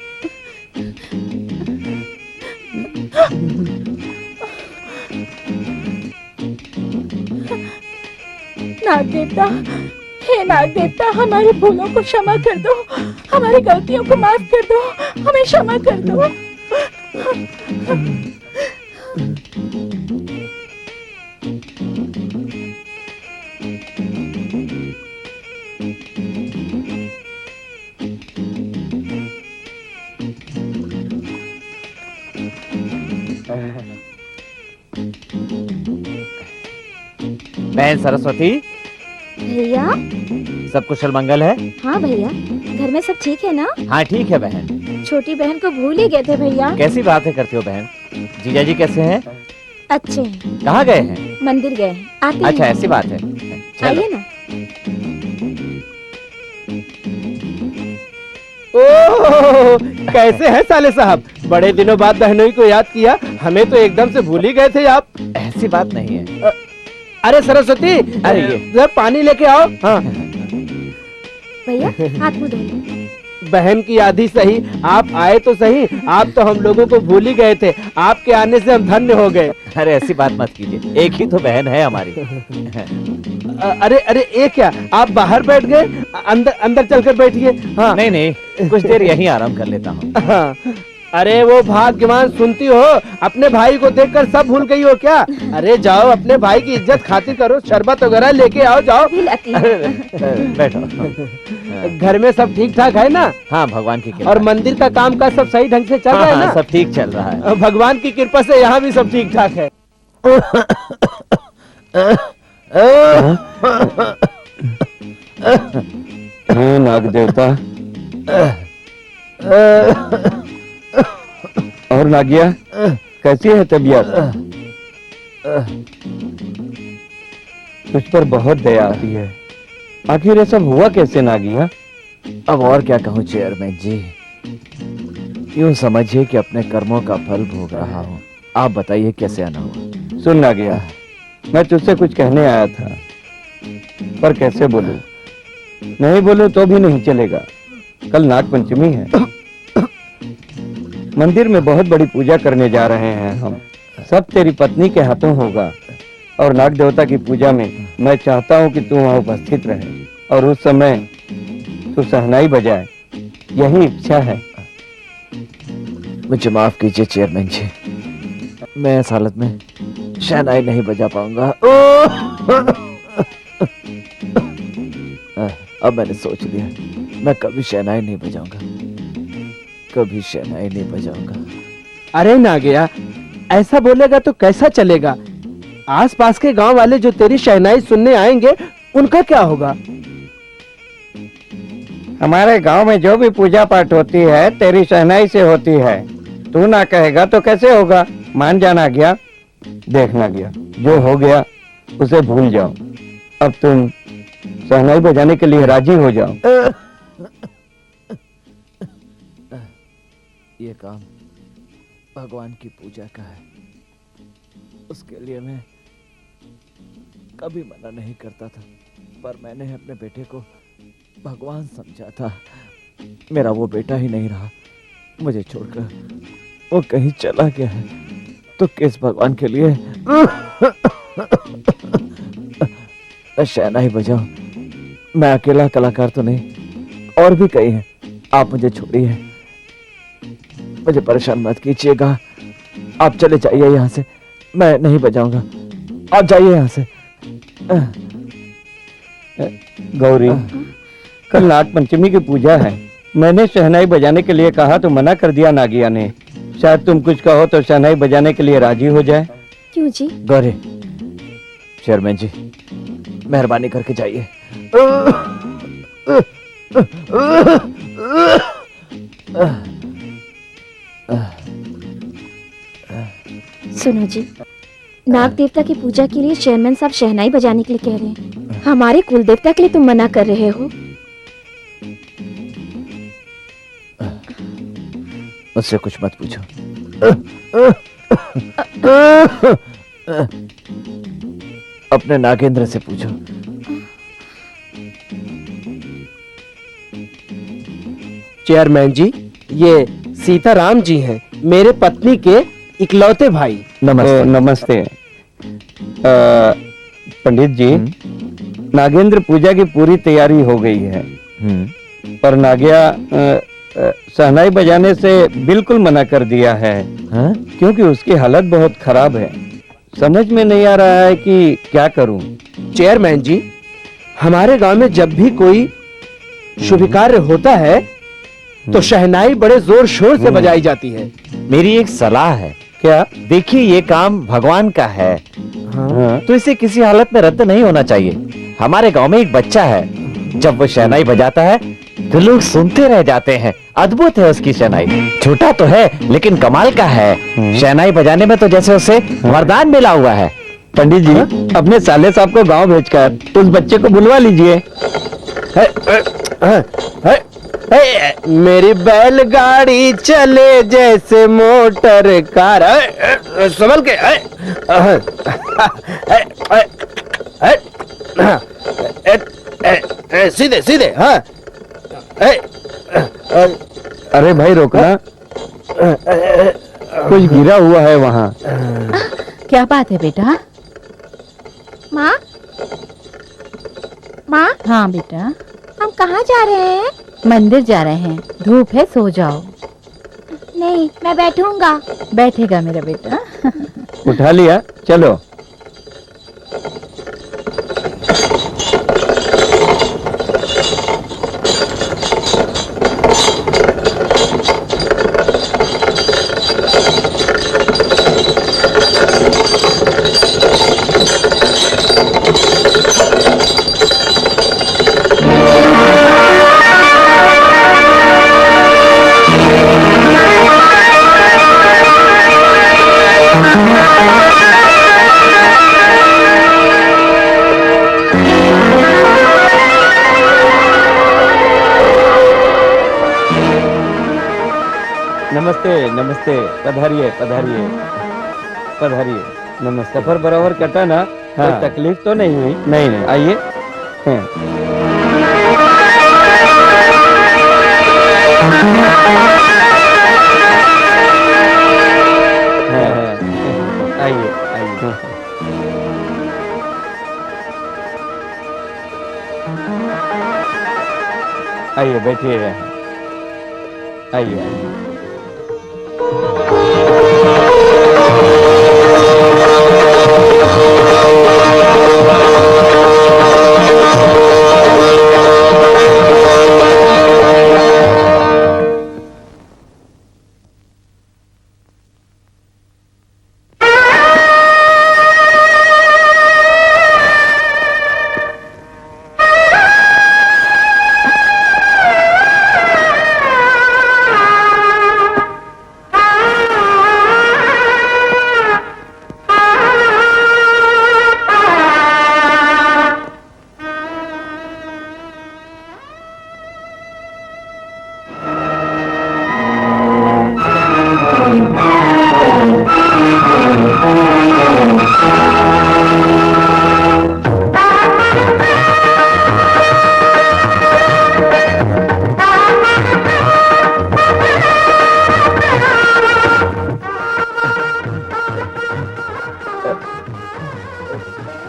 नाग देवता, हे नाग देवता, हमारी भूलों को क्षमा कर दो, हमारी गलतियों को माफ कर दो, हमें क्षमा कर दो। बहन सरस्वती, भैया। सब कुशल मंगल है? हाँ भैया, घर में सब ठीक है ना? हाँ ठीक है बहन। छोटी बहन को भूल ही गए थे भैया। कैसी बातें करती हो बहन? जीजा जी कैसे हैं? अच्छे हैं। कहाँ गए हैं? मंदिर गए हैं, आते अच्छा हैं। ऐसी बात है, चलो। आइए ना। ओह, कैसे हैं साले साहब? बड़े दिनों बाद बहनोई को याद किया, हमें तो एकदम से भूल ही गए थे आप। ऐसी बात नहीं है। अरे सरस्वती, अरे ये जरा पानी लेके आओ। हाँ, भैया हाथ मुंह धो लो। बहन की आधी सही, आप आए तो सही, आप तो हम लोगों को भूल ही गए थे। आपके आने से हम धन्य हो गए। अरे ऐसी बात मत कीजिए, एक ही तो बहन है हमारी। अरे अरे, ये क्या, आप बाहर बैठ गए? अंदर अंदर चलकर बैठिए। हाँ नहीं नहीं, कुछ देर यहीं आराम कर लेता हूँ। हाँ। अरे वो भाग्यवान, सुनती हो, अपने भाई को देखकर सब भूल गई हो क्या? अरे जाओ, अपने भाई की इज्जत खातिर करो, शरबत वगैरह लेके आओ, जाओ। बैठो। घर में सब ठीक ठाक है ना? हाँ भगवान की कृपा। और मंदिर का काम का सब सही ढंग से चल रहा है ना? सब ठीक चल रहा है। भगवान की कृपा से यहाँ भी सब ठीक ठाक है। नाग देवता और नागिया, कैसी है तबीयत? तुझ पर बहुत दया आती है, आखिर ये सब हुआ कैसे नागिया? अब और क्या कहूँ चेयरमैन जी, यूं समझिए कि अपने कर्मों का फल भोग रहा हूँ। आप बताइए कैसे आना हुआ? सुन नागिया, मैं तुझसे कुछ कहने आया था, पर कैसे बोलूं? नहीं बोलूं तो भी नहीं चलेगा। कल नाग पंचमी है, मंदिर में बहुत बड़ी पूजा करने जा रहे हैं हम। सब तेरी पत्नी के हाथों होगा, और नाग देवता की पूजा में मैं चाहता हूं कि तू वहां उपस्थित रहे और उस समय तू शहनाई बजाए। यही इच्छा है। मुझे माफ कीजिए चेयरमैन जी, मैं इस हालत में शहनाई नहीं बजा पाऊंगा। अब मैंने सोच लिया, मैं कभी शहनाई नहीं बजाऊंगा, कभी शहनाई नहीं बजाऊंगा। अरे नागिया, ऐसा बोलेगा तो कैसा चलेगा? आसपास के गांव वाले जो तेरी शहनाई सुनने आएंगे, उनका क्या होगा? हमारे गांव में जो भी पूजा पाठ होती है तेरी शहनाई से होती है। तू ना कहेगा तो कैसे होगा? मान जाना गया, देखना गया, जो हो गया उसे भूल जाओ। अब तुम शहनाई बजाने के लिए राजी हो जाओ। ये काम भगवान की पूजा का है, उसके लिए मैं कभी मना नहीं करता था, पर मैंने अपने बेटे को भगवान समझा था। मेरा वो बेटा ही नहीं रहा, मुझे छोड़कर वो कहीं चला गया है, तो किस भगवान के लिए शहनाई बजाओ? मैं अकेला कलाकार तो नहीं, और भी कई हैं। आप मुझे छोड़िए, मुझे परेशान मत कीजिएगा। आप चले जाइए यहाँ से, मैं नहीं बजाऊंगा। आप जाइए यहाँ से। गौरी, कल नाग पंचमी की पूजा है। मैंने शहनाई बजाने के लिए कहा तो मना कर दिया नागिया ने। शायद तुम कुछ कहो तो शहनाई बजाने के लिए राजी हो जाए। क्यों जी? गौरी, चेयरमैन जी, मेहरबानी करके जाइए। सुनो जी, नाग देवता की पूजा के लिए चेयरमैन साहब शहनाई बजाने के लिए कह रहे हैं। हमारे कुल देवता के लिए तुम मना कर रहे हो। मुझसे कुछ मत पूछो। अपने नागेंद्र से पूछो। चेयरमैन जी, ये सीताराम जी हैं, मेरे पत्नी के इकलौते भाई। नमस्ते। नमस्ते। पंडित जी, नागेंद्र पूजा की पूरी तैयारी हो गई है, पर नागिया शहनाई बजाने से बिल्कुल मना कर दिया है। हाँ? क्योंकि उसकी हालत बहुत खराब है। समझ में नहीं आ रहा है कि क्या करूं। चेयरमैन जी, हमारे गांव में जब भी कोई शुभ कार्य होता है तो शहनाई बड़े जोर शोर से बजाई जाती है। मेरी एक सलाह है। क्या? देखिए, ये काम भगवान का है, हाँ। तो इसे किसी हालत में रद्द नहीं होना चाहिए। हमारे गांव में एक बच्चा है, जब वो शहनाई बजाता है तो लोग सुनते रह जाते हैं। अद्भुत है उसकी शहनाई। छोटा तो है लेकिन कमाल का है। शहनाई बजाने में तो जैसे उसे वरदान मिला हुआ है। पंडित जी, अपने साले साहब को गांव भेजकर उस बच्चे को बुलवा लीजिए। मेरी बैलगाड़ी चले जैसे मोटर कार। संभल के। सीधे सीधे। हाँ। अरे भाई, रोकना। कुछ गिरा हुआ है वहाँ। क्या बात है बेटा? माँ, माँ, हाँ बेटा, हम कहाँ जा रहे हैं? मंदिर जा रहे हैं। धूप है, सो जाओ। नहीं, मैं बैठूंगा। बैठेगा मेरा बेटा। उठा लिया, चलो। नमस्ते नमस्ते, पधारिए पधारिए पधारिए। नमस्ते। सफर बराबर कटा ना? कोई तकलीफ तो नहीं हुई? नहीं नहीं, आइए। आइए आइए। आइए बैठिए। आइए आइए।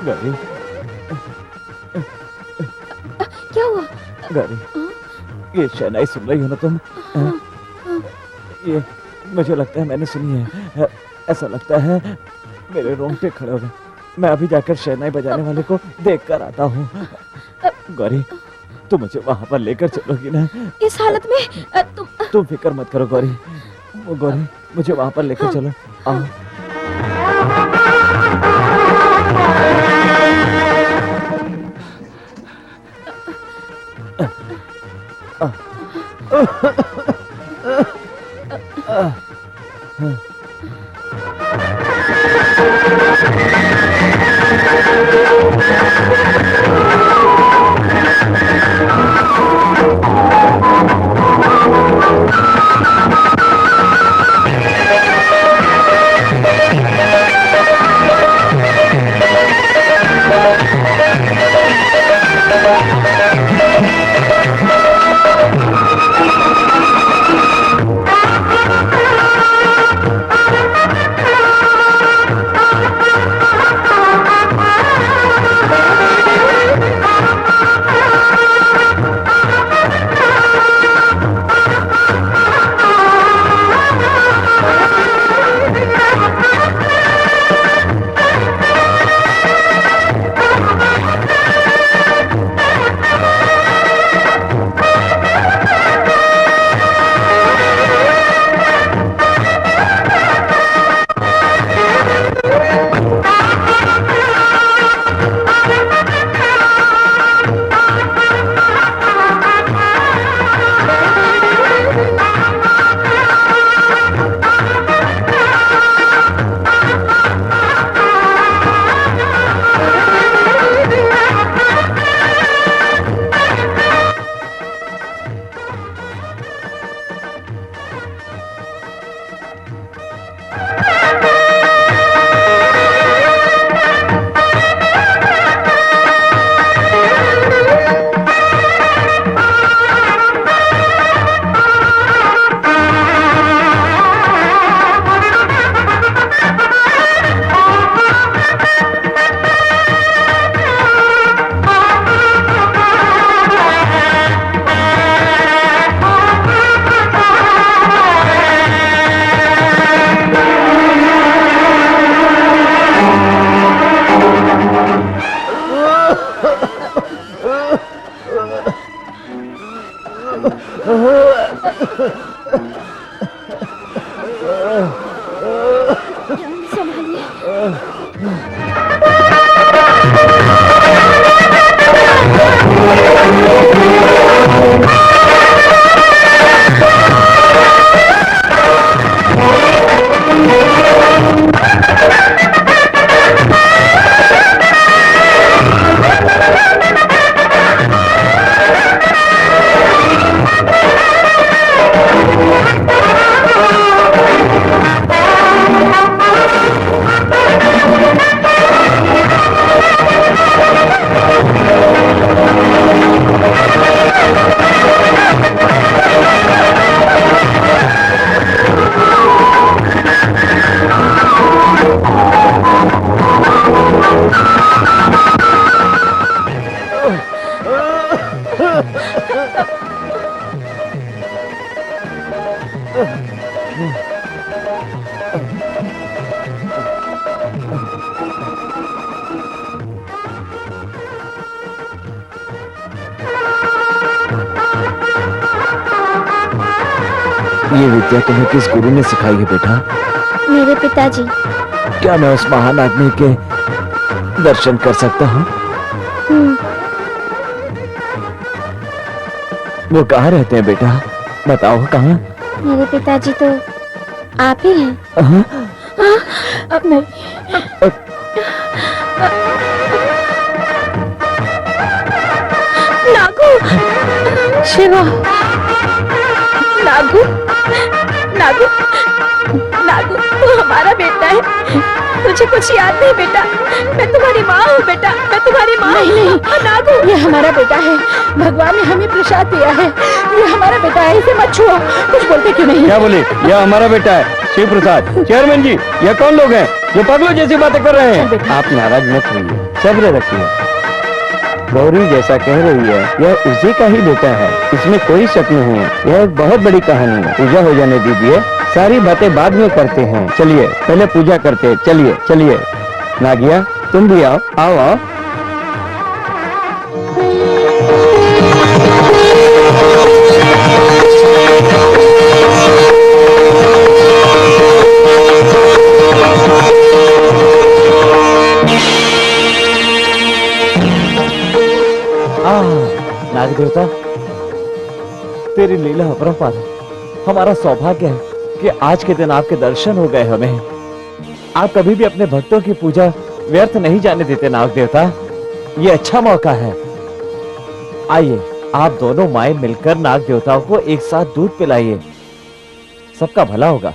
गौरी, क्या हुआ? गौरी, ये शहनाई सुन रही हो ना तुम? ये मुझे लगता है मैंने सुनी है। ऐसा लगता है मेरे रोंगटे खड़े हो गए। मैं अभी जाकर शहनाई बजाने वाले को देख कर आता हूँ। गौरी, तुम मुझे वहां पर लेकर चलोगी ना? इस हालत में तुम फिक्र मत करो गौरी। गौरी, मुझे वहां पर लेकर चलो। आओ। ये विद्या तुम्हें किस गुरु ने सिखाई है बेटा? मेरे पिताजी। क्या मैं उस महान आदमी के दर्शन कर सकता हूँ? वो कहाँ रहते हैं बेटा? बताओ कहाँ? मेरे पिताजी तो आप ही हैं। अब नहीं। नागू। शिवा। नागू। नागू। नागू, तू हमारा बेटा है। तुझे कुछ याद नहीं बेटा? मैं तुम्हारी माँ हूँ बेटा, मैं तुम्हारी माँ। नहीं नहीं नागू, ये हमारा बेटा है। भगवान ने हमें प्रसाद दिया है। ये हमारा बेटा है, इसे मत छुओ। कुछ बोलते क्यों नहीं? क्या बोले? यह हमारा बेटा है। शिव प्रसाद, चेयरमैन जी, ये कौन लोग हैं जो पागलों जैसी बातें कर रहे हैं? आप नाराज मत होइए, सब्र रखिए। गौरी जैसा कह रही है, यह उसी का ही बेटा है, इसमें कोई शक नहीं है। यह एक बहुत बड़ी कहानी है। पूजा हो जाने दीजिए, सारी बातें बाद में करते हैं। चलिए पहले पूजा करते हैं। चलिए चलिए। नागिया तुम भी आओ, आओ आओ। नाग देवता, तेरी लीला अपरंपार है। हमारा सौभाग्य है कि आज के दिन आपके दर्शन हो गए हमें। आप कभी भी अपने भक्तों की पूजा व्यर्थ नहीं जाने देते नाग देवता। ये अच्छा मौका है। आइए आप दोनों माएं मिलकर नाग देवताओं को एक साथ दूध पिलाइए, सबका भला होगा।